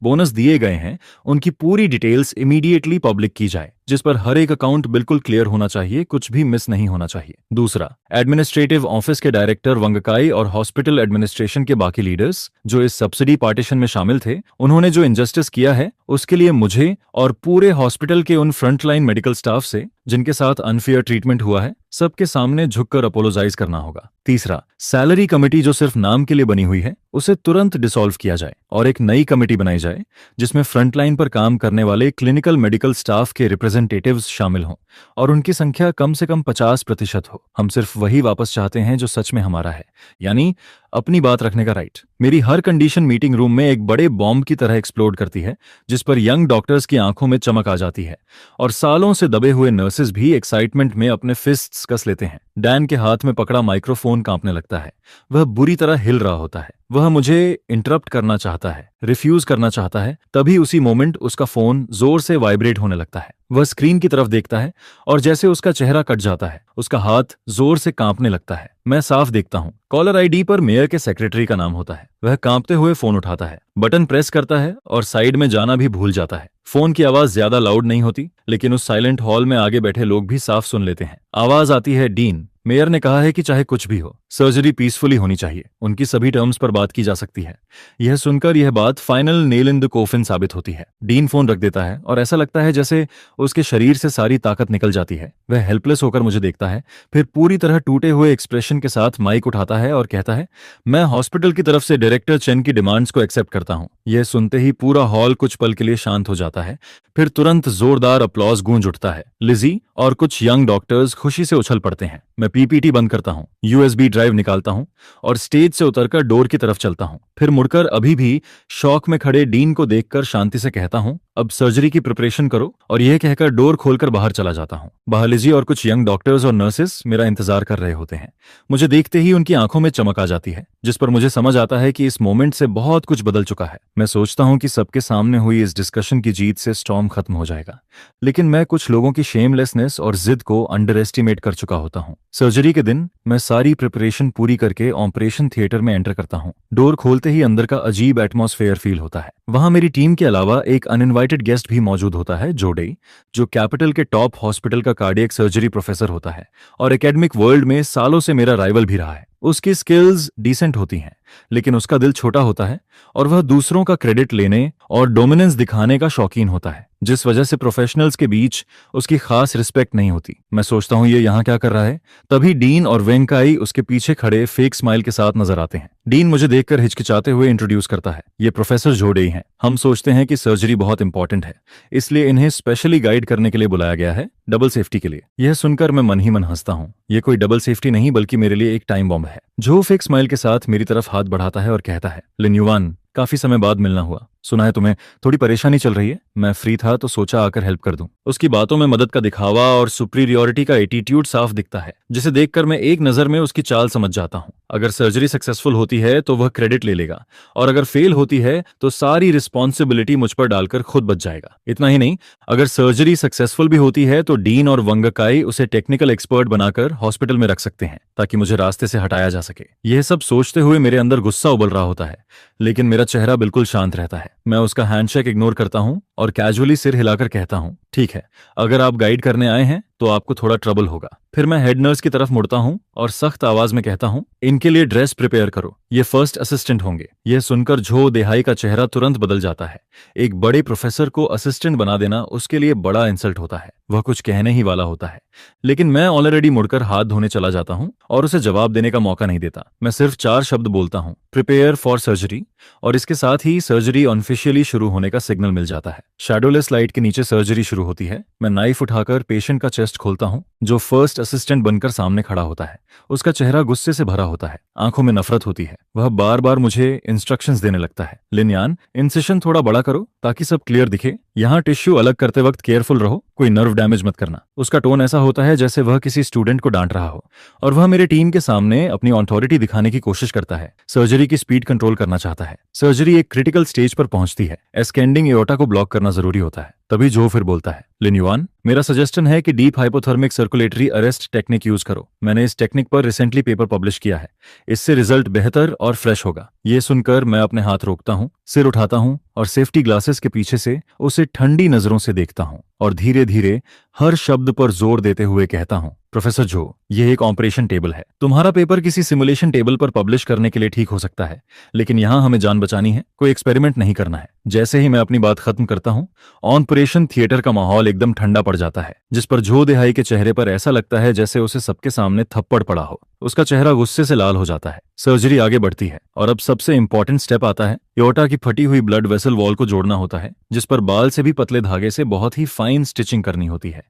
बोनस दिए गए हैं, उनकी पूरी डिटेल्स इमीडिएटली पब्लिक की जाए, जिस पर हर एक अकाउंट बिल्कुल क्लियर होना चाहिए, कुछ भी मिस नहीं होना चाहिए। दूसरा, एडमिनिस्ट्रेटिव ऑफिस के डायरेक्टर वंगकाई और हॉस्पिटल एडमिनिस्ट्रेशन के बाकी लीडर्स जो इस सब्सिडी पार्टीशन में शामिल थे, उन्होंने जो इनजस्टिस किया है उसके लिए मुझे और पूरे हॉस्पिटल के उन फ्रंटलाइन मेडिकल स्टाफ से जिनके साथ अनफेयर ट्रीटमेंट हुआ है, सबके सामने झुककर अपोलोजाइज करना होगा। तीसरा, सैलरी कमेटी जो सिर्फ नाम के लिए बनी हुई है, उसे तुरंत डिसॉल्व किया जाए और एक नई कमेटी बनाई जाए जिसमें फ्रंटलाइन पर काम करने वाले क्लिनिकल मेडिकल स्टाफ के रिप्रेजेंटेटिव्स शामिल हों और उनकी संख्या कम से कम 50% हो। हम सिर्फ वही वापस चाहते हैं जो सच में हमारा है, यानी अपनी बात रखने का राइट। मेरी हर कंडीशन मीटिंग रूम में एक बड़े बॉम्ब की तरह एक्सप्लोड करती है, जिस पर यंग डॉक्टर्स की आंखों में चमक आ जाती है और सालों से दबे हुए नर्सेस भी एक्साइटमेंट में अपने फिस्ट्स कस लेते हैं। डैन के हाथ में पकड़ा माइक्रोफोन कांपने लगता है। वह बुरी तरह हिल रहा होता है। वह मुझे इंटरप्ट करना चाहता है, रिफ्यूज करना चाहता है। तभी उसी मोमेंट उसका फोन जोर से वाइब्रेट होने लगता है। वह स्क्रीन की तरफ देखता है और जैसे उसका चेहरा कट जाता है, उसका हाथ जोर से कांपने लगता है। मैं साफ देखता हूं, कॉलर आईडी पर मेयर के सेक्रेटरी का नाम होता है। वह कांपते हुए फोन उठाता है, बटन प्रेस करता है और साइड में जाना भी भूल जाता है। फोन की आवाज ज्यादा लाउड नहीं होती, लेकिन उस साइलेंट हॉल में आगे बैठे लोग भी साफ सुन लेते हैं। आवाज आती है, डीन, मेयर ने कहा है कि चाहे कुछ भी हो, सर्जरी पीसफुली होनी चाहिए, उनकी सभी टर्म्स पर बात की जा सकती है। यह सुनकर यह बात final nail in the coffin साबित होती है। डीन फोन रख देता है और ऐसा लगता है जैसे उसके शरीर से सारी ताकत निकल जाती है। वह हेल्पलेस होकर मुझे देखता है, फिर पूरी तरह टूटे हुए एक्सप्रेशन के साथ माइक उठाता है और कहता है, मैं हॉस्पिटल की तरफ से डायरेक्टर चेन की डिमांड्स को एक्सेप्ट करता हूं। यह सुनते ही पूरा हॉल कुछ पल के लिए शांत हो जाता है, फिर तुरंत जोरदार अपलॉज गूंज उठता है। लिजी और कुछ यंग डॉक्टर्स खुशी से उछल पड़ते हैं। मैं पीपीटी बंद करता हूं, यूएसबी ड्राइव निकालता हूं और स्टेज से उतरकर डोर की तरफ चलता हूं। फिर मुड़कर अभी भी शॉक में खड़े डीन को देखकर शांति से कहता हूं, अब सर्जरी की प्रिपरेशन करो, और यह कहकर डोर खोलकर बाहर चला जाता हूं। बाहर लिजी और कुछ यंग डॉक्टर्स और नर्सेस मेरा इंतजार कर रहे होते हैं। मुझे देखते ही उनकी आंखों में चमक आ जाती है, जिस पर मुझे समझ आता है कि इस मोमेंट से बहुत कुछ बदल चुका है। मैं सोचता हूं कि सबके सामने हुई इस डिस्कशन की जीत से स्टॉर्म खत्म हो जाएगा, लेकिन मैं कुछ लोगों की शेमलेसनेस और जिद को अंडर एस्टिमेट कर चुका होता हूं। सर्जरी के दिन मैं सारी प्रिपरेशन पूरी करके ऑपरेशन थिएटर में एंटर करता हूं। डोर खोलते ही अंदर का अजीब एटमॉस्फेयर फील होता है। वहां मेरी टीम के अलावा एक अनइनवाइटेड गेस्ट भी मौजूद होता है, जो डे, जो कैपिटल के टॉप हॉस्पिटल का कार्डियक सर्जरी प्रोफेसर होता है और एकेडमिक वर्ल्ड में सालों से मेरा राइवल भी रहा है। उसकी स्किल्स डिसेंट होती हैं, लेकिन उसका दिल छोटा होता है और वह दूसरों का क्रेडिट लेने और डोमिनेंस दिखाने का शौकीन होता है, जिस वजह से प्रोफेशनल्स के बीच उसकी खास रिस्पेक्ट नहीं होती। मैं सोचता हूं ये यहाँ क्या कर रहा है, तभी डीन और वेंकाई उसके पीछे खड़े फेक स्माइल के साथ नजर आते हैं। डीन मुझे देखकर हिचकिचाते हुए इंट्रोड्यूस करता है, ये प्रोफेसर जोडेई हैं। हम सोचते हैं कि सर्जरी बहुत इंपॉर्टेंट है, इसलिए इन्हें स्पेशली गाइड करने के लिए बुलाया गया है, डबल सेफ्टी के लिए। यह सुनकर मैं मन ही मन हंसता हूँ। ये कोई डबल सेफ्टी नहीं बल्कि मेरे लिए एक टाइम बॉम्ब है। जो फेक स्माइल के साथ मेरी तरफ हाथ बढ़ाता है और कहता है, लिन युवान, काफी समय बाद मिलना हुआ, सुना है तुम्हें थोड़ी परेशानी चल रही है। मैं फ्री था तो सोचा आकर हेल्प कर दूं। उसकी बातों में मदद का दिखावा और सुपीरियॉरिटी का एटीट्यूड साफ दिखता है, जिसे देखकर मैं एक नजर में उसकी चाल समझ जाता हूं। अगर सर्जरी सक्सेसफुल होती है तो वह क्रेडिट ले लेगा, और अगर फेल होती है तो सारी रिस्पॉन्सिबिलिटी मुझ पर डालकर खुद बच जाएगा। इतना ही नहीं, अगर सर्जरी सक्सेसफुल भी होती है तो डीन और वंगकाई उसे टेक्निकल एक्सपर्ट बनाकर हॉस्पिटल में रख सकते हैं, ताकि मुझे रास्ते से हटाया जा सके। यह सब सोचते हुए मेरे अंदर गुस्सा उबल रहा होता है, लेकिन मेरा चेहरा बिल्कुल शांत रहता है। मैं उसका हैंडशेक इग्नोर करता हूं और कैजुअली सिर हिलाकर कहता हूं, ठीक है, अगर आप गाइड करने आए हैं तो आपको थोड़ा ट्रबल होगा। फिर मैं हेड नर्स की तरफ मुड़ता हूं और सख्त आवाज में कहता हूं, इनके लिए ड्रेस प्रिपेयर करो, ये फर्स्ट असिस्टेंट होंगे। यह सुनकर झो देहाई का चेहरा तुरंत बदल जाता है। एक बड़े प्रोफेसर को असिस्टेंट बना देना उसके लिए बड़ा इंसल्ट होता है। वह कुछ कहने ही वाला होता है, लेकिन मैं ऑलरेडी मुड़कर हाथ धोने चला जाता हूं और उसे जवाब देने का मौका नहीं देता। मैं सिर्फ 4 शब्द बोलता हूं, प्रिपेयर फॉर सर्जरी, और इसके साथ ही सर्जरी ऑफिशियली शुरू होने का सिग्नल मिल जाता है। शैडोलेस लाइट के नीचे सर्जरी शुरू होती है। मैं नाइफ उठाकर पेशेंट का चेस्ट खोलता हूं, जो फर्स्ट असिस्टेंट बनकर सामने खड़ा होता है। उसका चेहरा गुस्से से भरा होता है, आंखों में नफरत होती है। वह बार बार मुझे इंस्ट्रक्शंस देने लगता है, लिनयान, इंसिशन थोड़ा बड़ा करो ताकि सब क्लियर दिखे, यहाँ टिश्यू अलग करते वक्त केयरफुल रहो, कोई नर्व डैमेज मत करना। उसका टोन ऐसा होता है जैसे वह किसी स्टूडेंट को डांट रहा हो, और वह मेरे टीम के सामने अपनी ऑथोरिटी दिखाने की कोशिश करता है। सर्जरी की स्पीड कंट्रोल करना चाहता है। सर्जरी एक क्रिटिकल स्टेज पर पहुंचती है, एस्केंडिंग एओर्टा को ब्लॉक करना जरूरी होता है। तभी जो फिर बोलता है, लिन युवान, मेरा सजेशन है कि deep hypothermic circulatory arrest technique use करो। मैंने इस टेक्निक पर रिसेंटली पेपर पब्लिश किया है, इससे रिजल्ट बेहतर और फ्रेश होगा। ये सुनकर मैं अपने हाथ रोकता हूँ, सिर उठाता हूँ और सेफ्टी ग्लासेस के पीछे से उसे ठंडी नजरों से देखता हूँ और धीरे धीरे हर शब्द पर जोर देते हुए कहता हूँ, प्रोफेसर जो, यह एक ऑपरेशन टेबल है। तुम्हारा पेपर किसी सिमुलेशन टेबल पर पब्लिश करने के लिए ठीक हो सकता है, लेकिन यहाँ हमें जान बचानी है, कोई एक्सपेरिमेंट नहीं करना है। जैसे ही मैं अपनी बात खत्म करता हूँ, ऑपरेशन थिएटर का माहौल एकदम ठंडा पड़ जाता है, जिस पर झो देहाई के चेहरे पर ऐसा लगता है जैसे उसे सबके सामने थप्पड़ पड़ा हो। उसका चेहरा गुस्से से लाल हो जाता है। सर्जरी आगे बढ़ती है और अब सबसे इंपॉर्टेंट स्टेप आता है। एओर्टा की फटी हुई ब्लड वेसल वॉल को जोड़ना होता है, जिस पर बाल से भी पतले धागे से बहुत ही फाइन स्टिचिंग करनी होती है।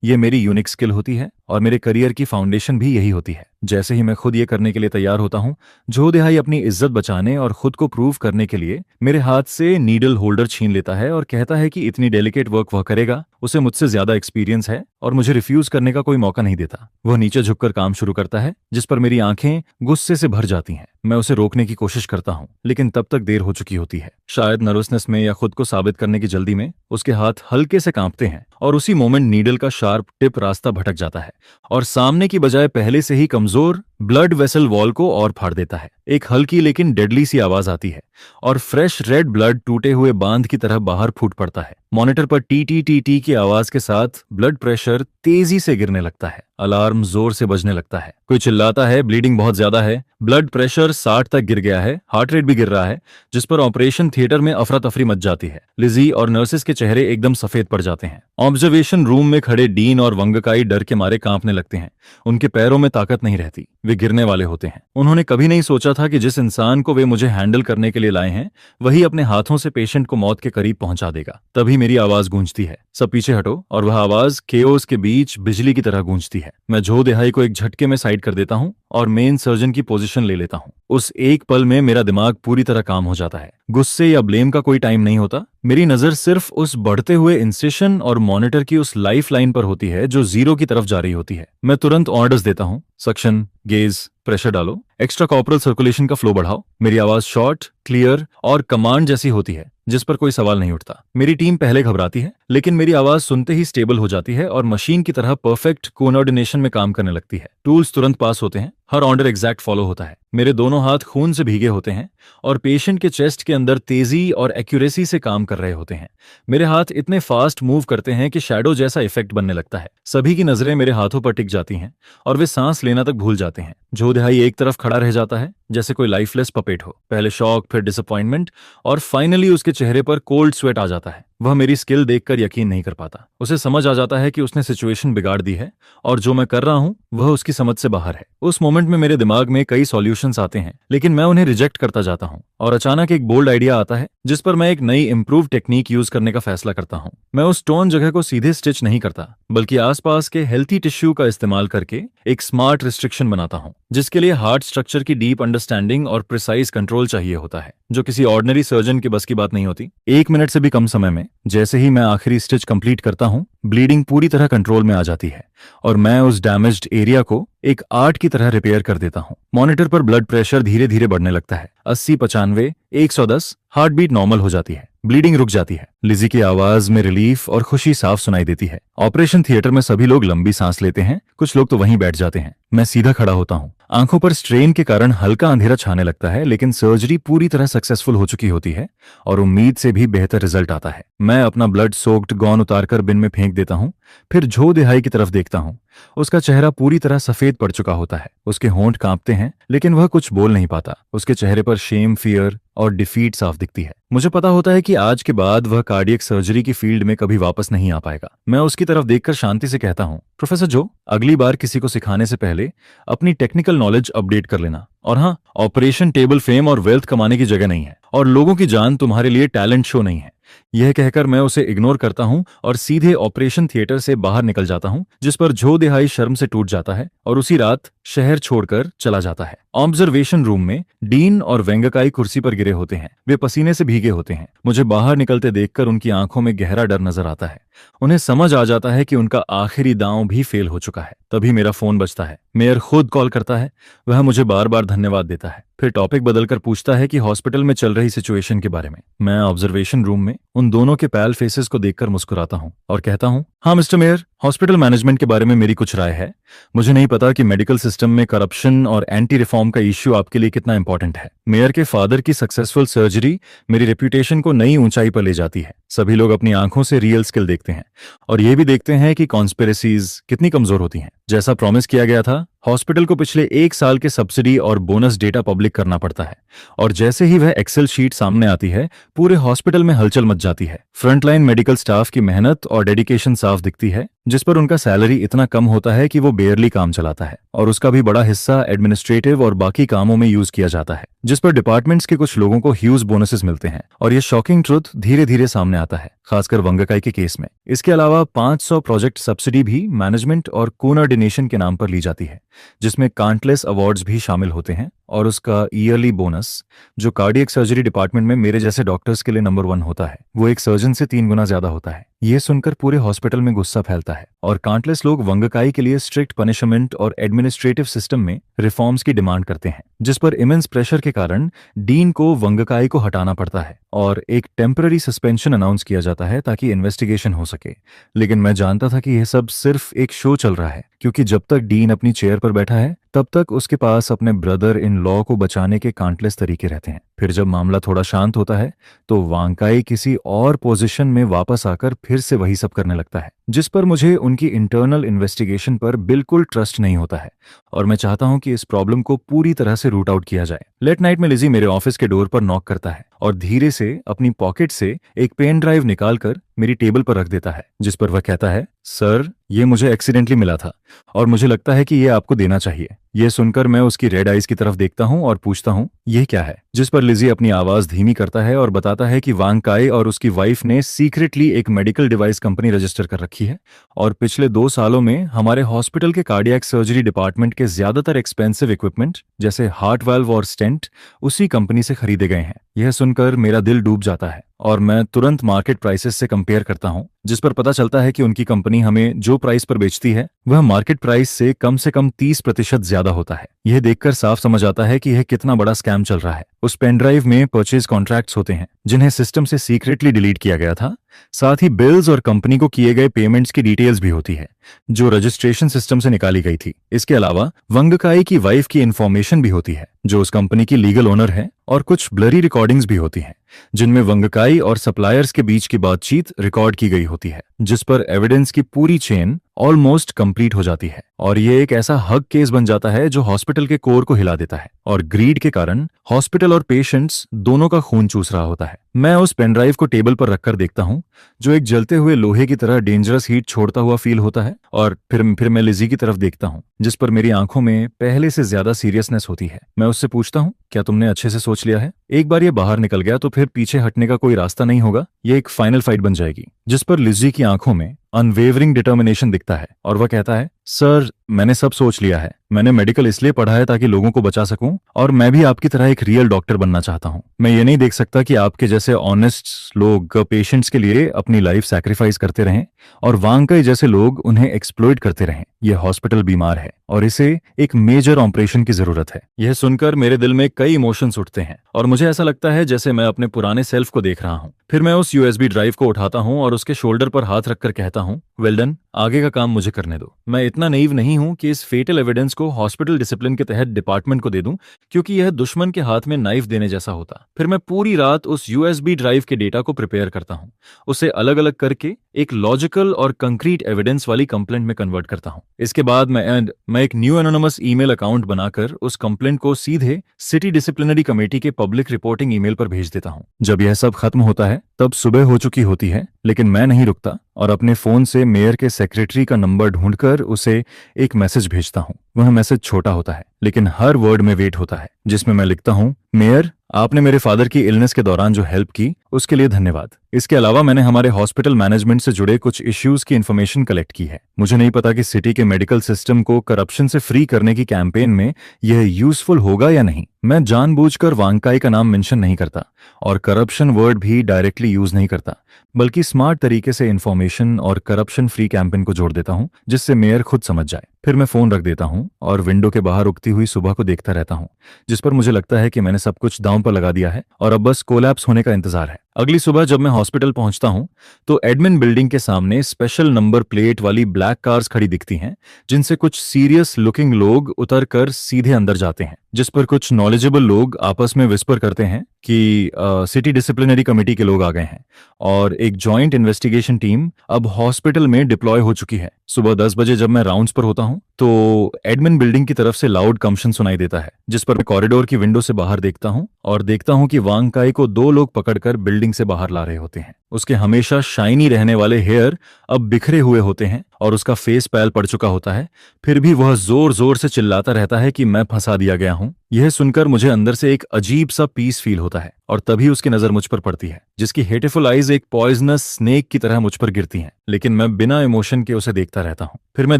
ये मेरी यूनिक स्किल होती है और मेरे करियर की फाउंडेशन भी यही होती है। जैसे ही मैं खुद ये करने के लिए तैयार होता हूँ, झो देहाई अपनी इज्जत बचाने और खुद को प्रूव करने के लिए मेरे हाथ से नीडल होल्डर छीन लेता है और कहता है कि इतनी डेलिकेट वर्क वह करेगा, उसे मुझसे ज्यादा एक्सपीरियंस है और मुझे रिफ्यूज करने का कोई मौका नहीं देता। वह नीचे झुककर काम शुरू करता है, जिस पर मेरी आंखें गुस्से से भर जाती हैं। मैं उसे रोकने की कोशिश करता हूँ, लेकिन तब तक देर हो चुकी होती है। शायद नर्वसनेस में या खुद को साबित करने की जल्दी में उसके हाथ हल्के से कांपते हैं और उसी मोमेंट नीडल का शार्प टिप रास्ता भटक जाता है और सामने की बजाय पहले से ही कमजोर ब्लड वेसल वॉल को और फाड़ देता है। एक हल्की लेकिन डेडली सी आवाज आती है और फ्रेश रेड ब्लड टूटे हुए बांध की तरह बाहर फूट पड़ता है। मॉनिटर पर टी टी टी टी की आवाज के साथ ब्लड प्रेशर तेजी से गिरने लगता है। अलार्म जोर से बजने लगता है। कोई चिल्लाता है ब्लीडिंग बहुत ज्यादा है, ब्लड प्रेशर 60 तक गिर गया है, हार्ट रेट भी गिर रहा है, जिस पर ऑपरेशन थिएटर में अफरा तफरी मच जाती है। लिजी और नर्सेस के चेहरे एकदम सफेद पड़ जाते हैं। ऑब्जर्वेशन रूम में खड़े डीन और वंगकाई डर के मारे कांपने लगते हैं। उनके पैरों में ताकत नहीं रहती, वे गिरने वाले होते हैं। उन्होंने कभी नहीं सोचा था कि जिस इंसान को वे मुझे हैंडल करने के लिए लाए हैं वही अपने हाथों से पेशेंट को मौत के करीब पहुंचा देगा। तभी मेरी आवाज गूंजती है, सब पीछे हटो, और वह आवाज केओस के बीच बिजली की तरह गूंजती है। मैं जो देहाई को एक झटके में साइड कर देता हूं और मेन सर्जन की पोजीशन ले लेता हूं। उस एक पल में मेरा दिमाग पूरी तरह काम हो जाता है। गुस्से या ब्लेम का कोई टाइम नहीं होता। मेरी नजर सिर्फ उस बढ़ते हुए इंसेशन और मॉनिटर की उस लाइफ लाइन पर होती है जो जीरो की तरफ जा रही होती है। मैं तुरंत ऑर्डर्स देता हूं, सक्शन, गेज, प्रेशर डालो, एक्स्ट्रा कॉर्पोरल सर्कुलेशन का फ्लो बढ़ाओ। मेरी आवाज शॉर्ट, क्लियर और कमांड जैसी होती है, जिस पर कोई सवाल नहीं उठता। मेरी टीम पहले घबराती है, लेकिन मेरी आवाज सुनते ही स्टेबल हो जाती है और मशीन की तरह परफेक्ट कोऑर्डिनेशन में काम करने लगती है। टूल्स तुरंत पास होते हैं, हर ऑर्डर एग्जैक्ट फॉलो होता है। मेरे दोनों हाथ खून से भीगे होते हैं और पेशेंट के चेस्ट के अंदर तेजी और एक्यूरेसी से काम कर रहे होते हैं। मेरे हाथ इतने फास्ट मूव करते हैं कि शैडो जैसा इफेक्ट बनने लगता है। सभी की नजरें मेरे हाथों पर टिक जाती हैं और वे सांस लेना तक भूल जाते हैं। जो दिहाई एक तरफ खड़ा रह जाता है जैसे कोई लाइफलेस पपेट हो। पहले शॉक, फिर डिसअपॉइंटमेंट और फाइनली उसके चेहरे पर कोल्ड स्वेट आ जाता है। वह मेरी स्किल देखकर यकीन नहीं कर पाता। उसे समझ आ जाता है कि उसने सिचुएशन बिगाड़ दी है और जो मैं कर रहा हूं वह उसकी समझ से बाहर है। उस मोमेंट में मेरे दिमाग में कई सॉल्यूशंस आते हैं, लेकिन मैं उन्हें रिजेक्ट करता जाता हूं और अचानक एक बोल्ड आइडिया आता है जिस पर मैं एक नई इंप्रूव टेक्निक यूज करने का फैसला करता हूं। मैं उस टोन जगह को सीधे स्टिच नहीं करता, बल्कि आसपास के हेल्थी टिश्यू का इस्तेमाल करके एक स्मार्ट रिस्ट्रिक्शन बनाता हूं, जिसके लिए हार्ट स्ट्रक्चर की डीप अंडरस्टैंडिंग और प्रिसाइज कंट्रोल चाहिए होता है, जो किसी ऑर्डिनरी सर्जन की बस की बात नहीं होती। 1 मिनट से भी कम समय में जैसे ही मैं आखिरी स्टिच कंप्लीट करता हूं, ब्लीडिंग पूरी तरह कंट्रोल में आ जाती है और मैं उस डैमेज्ड एरिया को एक आर्ट की तरह रिपेयर कर देता हूं। मॉनिटर पर ब्लड प्रेशर धीरे धीरे बढ़ने लगता है। 80, 95, 110, हार्ट बीट नॉर्मल हो जाती है। ब्लीडिंग रुक जाती है। लिजी की आवाज में रिलीफ और खुशी साफ सुनाई देती है। ऑपरेशन थिएटर में सभी लोग लंबी सांस लेते हैं, कुछ लोग तो वहीं बैठ जाते हैं। मैं सीधा खड़ा होता हूं। आंखों पर स्ट्रेन के कारण हल्का अंधेरा छाने लगता है, लेकिन सर्जरी पूरी तरह सक्सेसफुल हो चुकी होती है और उम्मीद से भी बेहतर रिजल्ट आता है। मैं अपना ब्लड सोक्ड गॉन उतारकर बिन में फेंक देता हूं, फिर झो दिहाई की तरफ देखता हूं। उसका चेहरा पूरी तरह सफेद पड़ चुका होता है। उसके होंठ कांपते हैं, लेकिन वह कुछ बोल नहीं पाता। उसके चेहरे पर शेम, फियर और डिफीट साफ दिखती है। मुझे पता होता है कि आज के बाद वह कार्डियक सर्जरी की फील्ड में कभी वापस नहीं आ पाएगा। मैं उसकी तरफ देखकर शांति से कहता हूं, प्रोफेसर जो, अगली बार किसी को सिखाने से पहले अपनी टेक्निकल नॉलेज अपडेट कर लेना। और हाँ, ऑपरेशन टेबल फेम और वेल्थ कमाने की जगह नहीं है और लोगों की जान तुम्हारे लिए टैलेंट शो नहीं है। यह कहकर मैं उसे इग्नोर करता हूं और सीधे ऑपरेशन थिएटर से बाहर निकल जाता हूं, जिस पर झो दिहाई शर्म से टूट जाता है और उसी रात शहर छोड़कर चला जाता है। ऑब्जर्वेशन रूम में डीन और वेंगकाई कुर्सी पर गिरे होते हैं। वे पसीने से भीगे होते हैं। मुझे बाहर निकलते देखकर उनकी आंखों में गहरा डर नजर आता है। उन्हें समझ आ जाता है कि उनका आखिरी दांव भी फेल हो चुका है। तभी मेरा फोन बजता है। मेयर खुद कॉल करता है। वह मुझे बार बार धन्यवाद देता है, फिर टॉपिक बदलकर पूछता है कि हॉस्पिटल में चल रही सिचुएशन के बारे में। मैं ऑब्जर्वेशन रूम में उन दोनों के पैल फेसेस को देखकर मुस्कुराता हूं और कहता हूं, हाँ मिस्टर मेयर, हॉस्पिटल मैनेजमेंट के बारे में मेरी कुछ राय है। मुझे नहीं पता कि मेडिकल सिस्टम में करप्शन और एंटी रिफॉर्म का इश्यू आपके लिए कितना इंपॉर्टेंट है। मेयर के फादर की सक्सेसफुल सर्जरी मेरी रेप्यूटेशन को नई ऊंचाई पर ले जाती है। सभी लोग अपनी आंखों से रियल स्किल देखते हैं और ये भी देखते हैं कि कॉन्स्पिरेसीज कितनी कमजोर होती हैं। जैसा प्रॉमिस किया गया था, हॉस्पिटल को पिछले 1 साल के सब्सिडी और बोनस डेटा पब्लिक करना पड़ता है और जैसे ही वह एक्सेल शीट सामने आती है, पूरे हॉस्पिटल में हलचल मच जाती है। फ्रंटलाइन मेडिकल स्टाफ की मेहनत और डेडिकेशन साफ दिखती है, जिस पर उनका सैलरी इतना कम होता है कि वो बेयरली काम चलाता है और उसका भी बड़ा हिस्सा एडमिनिस्ट्रेटिव और बाकी कामों में यूज किया जाता है, जिस पर डिपार्टमेंट्स के कुछ लोगों को ह्यूज बोनसेस मिलते हैं। और ये शॉकिंग ट्रुथ धीरे धीरे सामने आता है, खासकर वंगकाई के केस में। इसके अलावा 500 प्रोजेक्ट सब्सिडी भी मैनेजमेंट और कोऑर्डिनेशन के नाम पर ली जाती है, जिसमें काउंटलेस अवार्ड्स भी शामिल होते हैं और उसका ईयरली बोनस, जो कार्डियक सर्जरी डिपार्टमेंट में मेरे जैसे डॉक्टर्स के लिए नंबर 1 होता है, वो एक सर्जन से 3 गुना ज्यादा होता है। ये सुनकर पूरे हॉस्पिटल में गुस्सा फैलता है और काउंटलेस लोग वंगकाई के लिए स्ट्रिक्ट पनिशमेंट और एडमिनिस्ट्रेटिव सिस्टम में रिफॉर्म्स की डिमांड करते हैं, जिस पर इमेंस प्रेशर के कारण डीन को वंगकाई को हटाना पड़ता है और एक टेम्पररी सस्पेंशन अनाउंस किया जाता है ताकि इन्वेस्टिगेशन हो सके। लेकिन मैं जानता था कि यह सब सिर्फ एक शो चल रहा है, क्योंकि जब तक डीन अपनी चेयर पर बैठा है तब तक उसके पास अपने ब्रदर इन लॉ को बचाने के काउंटलेस तरीके रहते हैं। फिर जब मामला थोड़ा शांत होता है तो वांकाई किसी और पोजीशन में वापस आकर फिर से वही सब करने लगता है, जिस पर मुझे उनकी इंटरनल इन्वेस्टिगेशन पर बिल्कुल ट्रस्ट नहीं होता है और मैं चाहता हूं कि इस प्रॉब्लम को पूरी तरह से रूट आउट किया जाए। लेट नाइट में लिजी मेरे ऑफिस के डोर पर नॉक करता है और धीरे से अपनी पॉकेट से एक पेन ड्राइव निकालकर मेरी टेबल पर रख देता है, जिस पर वह कहता है, सर ये मुझे एक्सीडेंटली मिला था और मुझे लगता है कि ये आपको देना चाहिए। यह सुनकर मैं उसकी रेड आइज की तरफ देखता हूं और पूछता हूं, यह क्या है? जिस पर लिजी अपनी आवाज धीमी करता है और बताता है कि वांग काई और उसकी वाइफ ने सीक्रेटली एक मेडिकल डिवाइस कंपनी रजिस्टर कर रखी है और पिछले 2 सालों में हमारे हॉस्पिटल के कार्डियक सर्जरी डिपार्टमेंट के ज्यादातर एक्सपेंसिव इक्विपमेंट जैसे हार्ट वाल्व और स्टेंट उसी कंपनी से खरीदे गए हैं। यह सुनकर मेरा दिल डूब जाता है और मैं तुरंत मार्केट प्राइसेस से कंपेयर करता हूं, जिस पर पता चलता है कि उनकी कंपनी हमें जो प्राइस पर बेचती है वह मार्केट प्राइस से कम 30% ज्यादा होता है। यह देखकर साफ समझ आता है कि यह कितना बड़ा स्कैम चल रहा है। उस पेन ड्राइव में परचेज कॉन्ट्रैक्ट्स होते हैं जिन्हें सिस्टम से सीक्रेटली डिलीट किया गया था। साथ ही बिल्स और कंपनी को किए गए पेमेंट्स की डिटेल्स भी होती है जो रजिस्ट्रेशन सिस्टम से निकाली गई थी। इसके अलावा वंगकाई की वाइफ की इंफॉर्मेशन भी होती है जो उस कंपनी की लीगल ओनर है और कुछ ब्लरी रिकॉर्डिंग्स भी होती हैं जिनमें वंगकाई और सप्लायर्स के बीच की बातचीत रिकॉर्ड की गई होती है, जिस पर एविडेंस की पूरी चेन ऑलमोस्ट कंप्लीट हो जाती है और ये एक ऐसा हग केस बन जाता है जो हॉस्पिटल के कोर को हिला देता है और ग्रीड के कारण हॉस्पिटल और पेशेंट्स दोनों का खून चूस रहा होता है। मैं उस पेनड्राइव को टेबल पर रखकर देखता हूं जो एक जलते हुए लोहे की तरह डेंजरस हीट छोड़ता हुआ फील होता है और फिर मैं लिजी की तरफ देखता हूं जिस पर मेरी आंखों में पहले से ज्यादा सीरियसनेस होती है। मैं उससे पूछता हूं, क्या तुमने अच्छे से सोच लिया है? एक बार ये बाहर निकल गया तो फिर पीछे हटने का कोई रास्ता नहीं होगा, ये एक फाइनल फाइट बन जाएगी। जिस पर लिजी की आंखों में अनवेवरिंग डिटर्मिनेशन दिखता है और वह कहता है, सर मैंने सब सोच लिया है। मैंने मेडिकल इसलिए पढ़ा है ताकि लोगों को बचा सकूं और मैं भी आपकी तरह एक रियल डॉक्टर बनना चाहता हूं। मैं ये नहीं देख सकता कि आपके जैसे ऑनेस्ट लोग पेशेंट्स के लिए अपनी लाइफ सैक्रिफाइस करते रहें और वांगकाई जैसे लोग उन्हें एक्सप्लॉइट करते रहें। यह हॉस्पिटल बीमार है और इसे एक मेजर ऑपरेशन की जरूरत है। यह सुनकर मेरे दिल में कई इमोशंस उठते हैं और मुझे ऐसा लगता है जैसे मैं अपने पुराने सेल्फ को देख रहा हूं। फिर मैं उस यूएसबी ड्राइव को उठाता हूं और उसके शोल्डर पर हाथ रखकर कहता हूं, वेल डन, आगे का काम मुझे करने दो। मैं इतना नईव नहीं हूं कि इस फेटल एविडेंस को हॉस्पिटल डिसिप्लिन के तहत डिपार्टमेंट को दे दूं, क्योंकि यह दुश्मन के हाथ में नाइफ देने जैसा होता। फिर मैं पूरी रात उस यूएसबी ड्राइव के डेटा को प्रिपेयर करता हूं, उसे अलग अलग करके एक लॉजिकल और कंक्रीट एविडेंस वाली कंप्लेंट में कन्वर्ट करता हूं। इसके बाद मैं एक न्यू एनोनिमस ईमेल अकाउंट बनाकर उस कंप्लेंट को सीधे सिटी डिसिप्लिनरी कमेटी के पब्लिक रिपोर्टिंग ईमेल पर भेज देता हूं। जब यह सब खत्म होता है तब सुबह हो चुकी होती है, लेकिन मैं नहीं रुकता और अपने फोन से मेयर के सेक्रेटरी का नंबर ढूंढकर उसे एक मैसेज भेजता हूं। वह मैसेज छोटा होता है लेकिन हर वर्ड में वेट होता है, जिसमें मैं लिखता हूं, मेयर, आपने मेरे फादर की इलनेस के दौरान जो हेल्प की उसके लिए धन्यवाद। इसके अलावा मैंने हमारे हॉस्पिटल मैनेजमेंट से जुड़े कुछ इश्यूज की इन्फॉर्मेशन कलेक्ट की है। मुझे नहीं पता कि सिटी के मेडिकल सिस्टम को करप्शन से फ्री करने की कैंपेन में यह यूजफुल होगा या नहीं। मैं जानबूझकर वांगकाई का नाम मेंशन नहीं करता और करप्शन वर्ड भी डायरेक्टली यूज नहीं करता, बल्कि स्मार्ट तरीके से इन्फॉर्मेशन और करप्शन फ्री कैंपेन को जोड़ देता हूं जिससे मेयर खुद समझ जाए। फिर मैं फोन रख देता हूं और विंडो के बाहर उगती हुई सुबह को देखता रहता हूं, जिस पर मुझे लगता है कि मैंने सब कुछ दांव पर लगा दिया है और अब बस कोलैप्स होने का इंतजार है। अगली सुबह जब मैं हॉस्पिटल पहुंचता हूं तो एडमिन बिल्डिंग के सामने स्पेशल नंबर प्लेट वाली ब्लैक कार्स खड़ी दिखती हैं, जिनसे कुछ सीरियस लुकिंग लोग उतरकर सीधे अंदर जाते हैं, जिस पर कुछ नॉलेजेबल लोग आपस में विस्पर करते हैं कि सिटी डिसिप्लिनरी कमेटी के लोग आ गए हैं और एक जॉइंट इन्वेस्टिगेशन टीम अब हॉस्पिटल में डिप्लॉय हो चुकी है। सुबह 10 बजे जब मैं राउंड्स पर होता हूं तो एडमिन बिल्डिंग की तरफ से लाउड कम्शन सुनाई देता है, जिस पर मैं कॉरिडोर की विंडो से बाहर देखता हूं और देखता हूं कि वांगकाई को 2 लोग पकड़कर बिल्डिंग से बाहर ला रहे होते हैं। उसके हमेशा शाइनी रहने वाले हेयर अब बिखरे हुए होते हैं और उसका फेस पैल पड़ चुका होता है, फिर भी वह जोर जोर से चिल्लाता रहता है कि मैं फंसा दिया गया हूं। यह सुनकर मुझे अंदर से एक अजीब सा पीस फील होता है और तभी उसकी नजर मुझ पर पड़ती है, जिसकी हेटिफुल आइज एक पॉइजनस स्नेक की तरह मुझ पर गिरती हैं, लेकिन मैं बिना इमोशन के उसे देखता रहता हूं। फिर मैं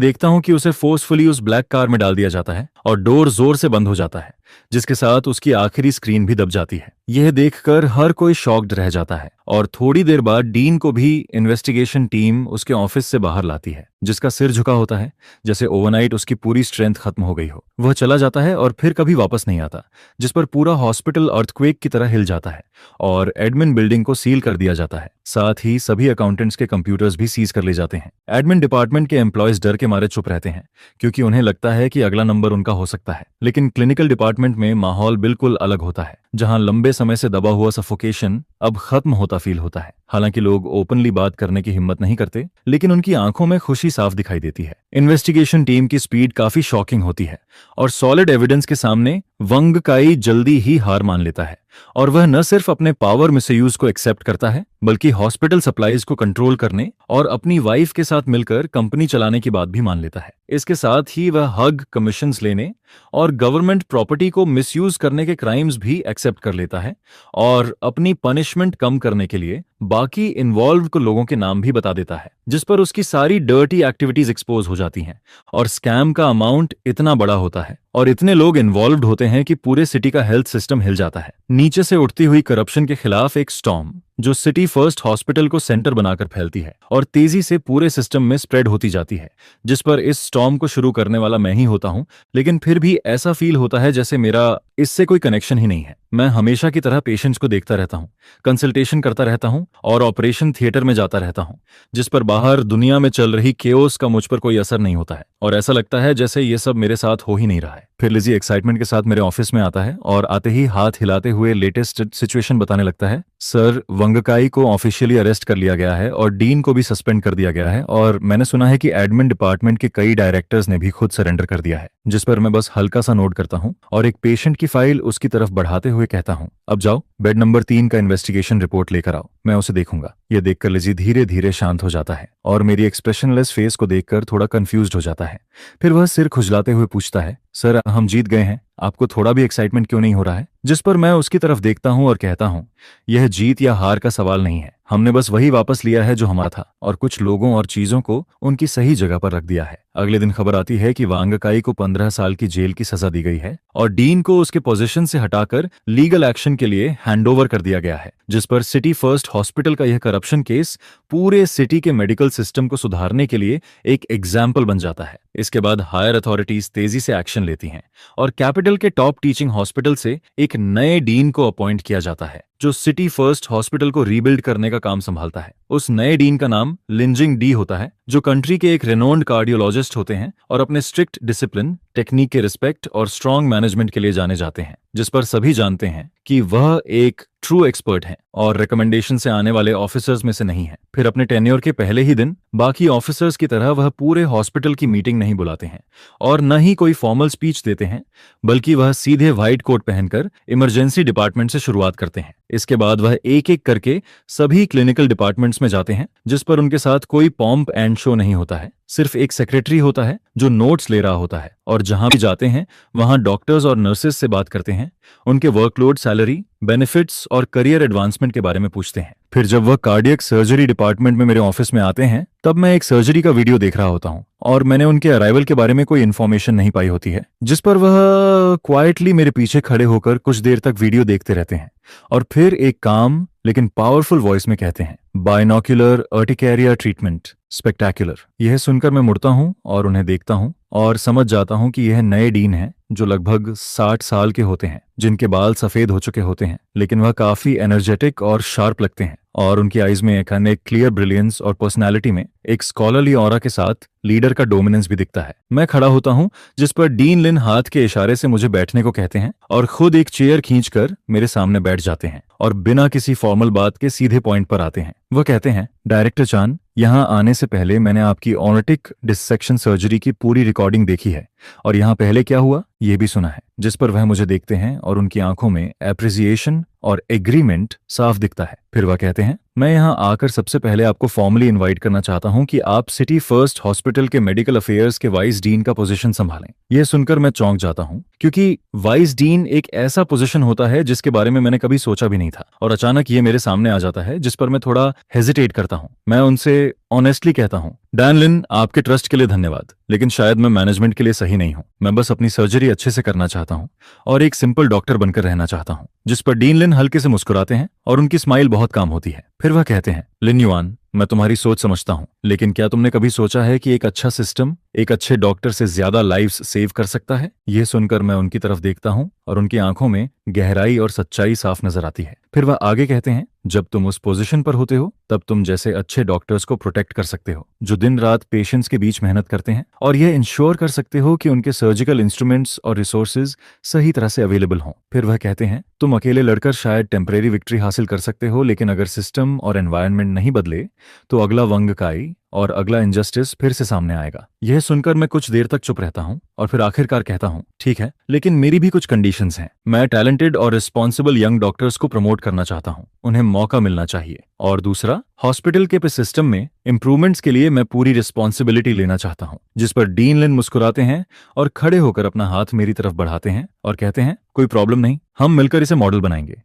देखता हूं कि उसे फोर्सफुली उस ब्लैक कार में डाल दिया जाता है और डोर जोर से बंद हो जाता है, जिसके साथ उसकी आखिरी स्क्रीन भी दब जाती है। यह देखकर हर कोई शॉक्ड रह जाता है और थोड़ी देर बाद डीन को भी इन्वेस्टिगेशन टीम उसके ऑफिस से बाहर लाती है। जिसका सिर झुका होता है, जैसे ओवरनाइट उसकी पूरी स्ट्रेंथ खत्म हो गई हो। वह चला जाता है और फिर कभी वापस नहीं आता, जिस पर पूरा हॉस्पिटल अर्थक्वेक की तरह हिल जाता है और एडमिन बिल्डिंग को सील कर दिया जाता है। साथ ही सभी अकाउंटेंट्स के कंप्यूटर्स भी सीज कर ले जाते हैं। एडमिन डिपार्टमेंट के एम्प्लॉयज डर के मारे चुप रहते हैं, क्योंकि उन्हें लगता है कि अगला नंबर उनका हो सकता है। लेकिन क्लिनिकल डिपार्टमेंट में माहौल बिल्कुल अलग होता है, जहां लंबे समय से दबा हुआ सफोकेशन अब खत्म होता फील होता है। हालांकि लोग ओपनली बात करने की हिम्मत नहीं करते, लेकिन उनकी आंखों में खुशी साफ दिखाई देती है। इन्वेस्टिगेशन टीम की स्पीड काफी शॉकिंग होती है और सॉलिड एविडेंस के सामने वंग काई जल्दी ही हार मान लेता है और वह न सिर्फ अपने पावर मिसयूज को एक्सेप्ट करता है, बल्कि हॉस्पिटल सप्लाईज को कंट्रोल करने और अपनी वाइफ के साथ मिलकर कंपनी चलाने की बात भी मान लेता है। इसके साथ ही वह हग कमीशंस लेने और गवर्नमेंट प्रॉपर्टी को मिसयूज करने के क्राइम्स भी एक्सेप्ट कर लेता है और अपनी पनिशमेंट कम करने के लिए बाकी इन्वॉल्व को लोगों के नाम भी बता देता है, जिस पर उसकी सारी डर्टी एक्टिविटीज एक्सपोज हो जाती हैं और स्कैम का अमाउंट इतना बड़ा होता है और इतने लोग इन्वॉल्व होते हैं कि पूरे सिटी का हेल्थ सिस्टम हिल जाता है। नीचे से उठती हुई करप्शन के खिलाफ एक स्टॉर्म जो सिटी फर्स्ट हॉस्पिटल को सेंटर बनाकर फैलती है और तेजी से पूरे सिस्टम में स्प्रेड होती जाती है, जिस पर इस स्टॉर्म को शुरू करने वाला मैं ही होता हूं। लेकिन फिर भी ऐसा फील होता है जैसे मेरा इससे कोई कनेक्शन ही नहीं है। मैं हमेशा की तरह पेशेंट्स को देखता रहता हूं, कंसल्टेशन करता रहता हूं और ऑपरेशन थिएटर में जाता रहता हूं, जिस पर बाहर दुनिया में चल रही केओस का मुझ पर कोई असर नहीं होता है और ऐसा लगता है जैसे ये सब मेरे साथ हो ही नहीं रहा है। फिर लिजी एक्साइटमेंट के साथ मेरे ऑफिस में आता है और आते ही हाथ हिलाते हुए लेटेस्ट सिचुएशन बताने लगता है। सर, वंगकाई को ऑफिशियली अरेस्ट कर लिया गया है और डीन को भी सस्पेंड कर दिया गया है और मैंने सुना है कि एडमिन डिपार्टमेंट के कई डायरेक्टर्स ने भी खुद सरेंडर कर दिया है। जिस पर मैं बस हल्का सा नोट करता हूं और एक पेशेंट की फाइल उसकी तरफ बढ़ाते हुए कहता हूं, अब जाओ बेड नंबर 3 का इन्वेस्टिगेशन रिपोर्ट लेकर आओ, मैं उसे देखूंगा। यह देखकर लिजी धीरे धीरे शांत हो जाता है और मेरी एक्सप्रेशनलेस फेस को देखकर थोड़ा कंफ्यूज्ड हो जाता है। फिर वह सिर खुजलाते हुए पूछता है, सर हम जीत गए हैं, आपको थोड़ा भी एक्साइटमेंट क्यों नहीं हो रहा है? जिस पर मैं उसकी तरफ देखता हूं और कहता हूं, यह जीत या हार का सवाल नहीं है, हमने बस वही वापस लिया है जो हमारा था और कुछ लोगों और चीजों को उनकी सही जगह पर रख दिया है। अगले दिन खबर आती है कि वांगकाई को 15 साल की जेल की सजा दी गई है और डीन को उसके पोजीशन से हटाकर लीगल एक्शन के लिए हैंडओवर कर दिया गया है, जिस पर सिटी फर्स्ट हॉस्पिटल का यह करप्शन केस पूरे सिटी के मेडिकल सिस्टम को सुधारने के लिए एक एग्जाम्पल बन जाता है। इसके बाद हायर अथॉरिटीज तेजी से एक्शन लेती हैं और कैपिटल के टॉप टीचिंग हॉस्पिटल से एक नए डीन को अपॉइंट किया जाता है, जो सिटी फर्स्ट हॉस्पिटल को रीबिल्ड करने का काम संभालता है। उस नए डीन का नाम लिंजिंग डी होता है, जो कंट्री के एक रेनोन्ड कार्डियोलॉजिस्ट होते हैं और अपने स्ट्रिक्ट डिसिप्लिन, टेक्निक के रिस्पेक्ट और स्ट्रांग मैनेजमेंट के लिए जाने जाते हैं, जिस पर सभी जानते हैं कि वह एक ट्रू एक्सपर्ट हैं और रिकमेंडेशन से आने वाले ऑफिसर्स में से नहीं है। फिर अपने टेन्योर के पहले ही दिन बाकी ऑफिसर्स की तरह वह पूरे हॉस्पिटल की मीटिंग नहीं बुलाते हैं और न ही कोई फॉर्मल स्पीच देते हैं, बल्कि वह सीधे व्हाइट कोट पहनकर इमरजेंसी डिपार्टमेंट से शुरुआत करते हैं। इसके बाद वह एक एक करके सभी क्लिनिकल डिपार्टमेंट्स में जाते हैं, जिस पर उनके साथ कोई पॉम्प एंड शो नहीं होता है। सिर्फ एक सेक्रेटरी होता है जो नोट्स ले रहा होता है और जहां भी जाते हैं वहां डॉक्टर्स और नर्सेस से बात करते हैं, उनके वर्कलोड, सैलरी, बेनिफिट्स और करियर एडवांसमेंट के बारे में पूछते हैं। फिर जब वह कार्डियक सर्जरी डिपार्टमेंट में मेरे ऑफिस में आते हैं, तब मैं एक सर्जरी का वीडियो देख रहा होता हूं और मैंने उनके अराइवल के बारे में कोई इन्फॉर्मेशन नहीं पाई होती है, जिस पर वह क्वाइटली मेरे पीछे खड़े होकर कुछ देर तक वीडियो देखते रहते हैं और फिर एक काम लेकिन पावरफुल वॉइस में कहते हैं, बाइनोक्यूलर अर्टिकेरिया ट्रीटमेंट स्पेक्टैक्युलर। यह सुनकर मैं मुड़ता हूं और उन्हें देखता हूं और समझ जाता हूं कि यह नए डीन हैं जो लगभग 60 साल के होते हैं, जिनके बाल सफेद हो चुके होते हैं, लेकिन वह काफी एनर्जेटिक और शार्प लगते हैं और उनकी आईज में एक क्लियर ब्रिलियंस और पर्सनैलिटी में एक स्कॉलरली ऑरा के साथ लीडर का डोमिनेंस भी दिखता है। मैं खड़ा होता हूं, जिस पर डीन लिन हाथ के इशारे से मुझे बैठने को कहते हैं और खुद एक चेयर खींचकर मेरे सामने बैठ जाते हैं और बिना किसी फॉर्मल बात के सीधे पॉइंट पर आते हैं। वह कहते हैं, डायरेक्टर चान, यहाँ आने से पहले मैंने आपकी ऑर्टिक डिसेक्शन सर्जरी की पूरी रिकॉर्डिंग देखी है और यहाँ पहले क्या हुआ यह भी सुना है। जिस पर वह मुझे देखते हैं और उनकी आंखों में एप्रिसिएशन और एग्रीमेंट साफ दिखता है। फिर वह कहते हैं, मैं यहाँ आकर सबसे पहले आपको फॉर्मली इनवाइट करना चाहता हूँ कि आप सिटी फर्स्ट हॉस्पिटल के मेडिकल अफेयर्स के वाइस डीन का पोजीशन संभालें। यह सुनकर मैं चौंक जाता हूँ, क्योंकि वाइस डीन एक ऐसा पोजीशन होता है जिसके बारे में मैंने कभी सोचा भी नहीं था और अचानक ये मेरे सामने आ जाता है, जिस पर मैं थोड़ा हेजिटेट करता हूँ। मैं उनसे ऑनेस्टली कहता हूँ, डैन लिन, आपके ट्रस्ट के लिए धन्यवाद, लेकिन शायद मैं मैनेजमेंट के लिए सही नहीं हूँ। मैं बस अपनी सर्जरी अच्छे से करना चाहता हूँ और एक सिंपल डॉक्टर बनकर रहना चाहता हूँ। जिस पर डीन लिन हल्के से मुस्कुराते हैं और उनकी स्माइल बहुत काम होती है। फिर वह कहते हैं, लिन युआन, मैं तुम्हारी सोच समझता हूँ, लेकिन क्या तुमने कभी सोचा है कि एक अच्छा सिस्टम एक अच्छे डॉक्टर से ज्यादा लाइव्स सेव कर सकता है? यह सुनकर मैं उनकी तरफ देखता हूँ और उनकी आंखों में गहराई और सच्चाई साफ नजर आती है। फिर वह आगे कहते हैं, जब तुम उस पोजीशन पर होते हो तब तुम जैसे अच्छे डॉक्टर्स को प्रोटेक्ट कर सकते हो, जो दिन रात पेशेंट्स के बीच मेहनत करते हैं, और यह इंश्योर कर सकते हो कि उनके सर्जिकल इंस्ट्रूमेंट्स और रिसोर्सेज सही तरह से अवेलेबल हों। फिर वह कहते हैं, तुम अकेले लड़कर शायद टेम्परेरी विक्ट्री हासिल कर सकते हो, लेकिन अगर सिस्टम और एनवायरनमेंट नहीं बदले तो अगला वंगकाई और अगला इनजस्टिस फिर से सामने आएगा। यह सुनकर मैं कुछ देर तक चुप रहता हूं और फिर आखिरकार कहता हूं, ठीक है, लेकिन मेरी भी कुछ कंडीशंस हैं। मैं टैलेंटेड और रिस्पॉन्सिबल यंग डॉक्टर्स को प्रमोट करना चाहता हूं, उन्हें मौका मिलना चाहिए। और दूसरा, हॉस्पिटल के सिस्टम में इंप्रूवमेंट्स के लिए मैं पूरी रिस्पॉन्सिबिलिटी लेना चाहता हूं। जिस पर डीन लिन मुस्कुराते हैं और खड़े होकर अपना हाथ मेरी तरफ बढ़ाते हैं और कहते हैं, कोई प्रॉब्लम नहीं, हम मिलकर इसे मॉडल बनाएंगे।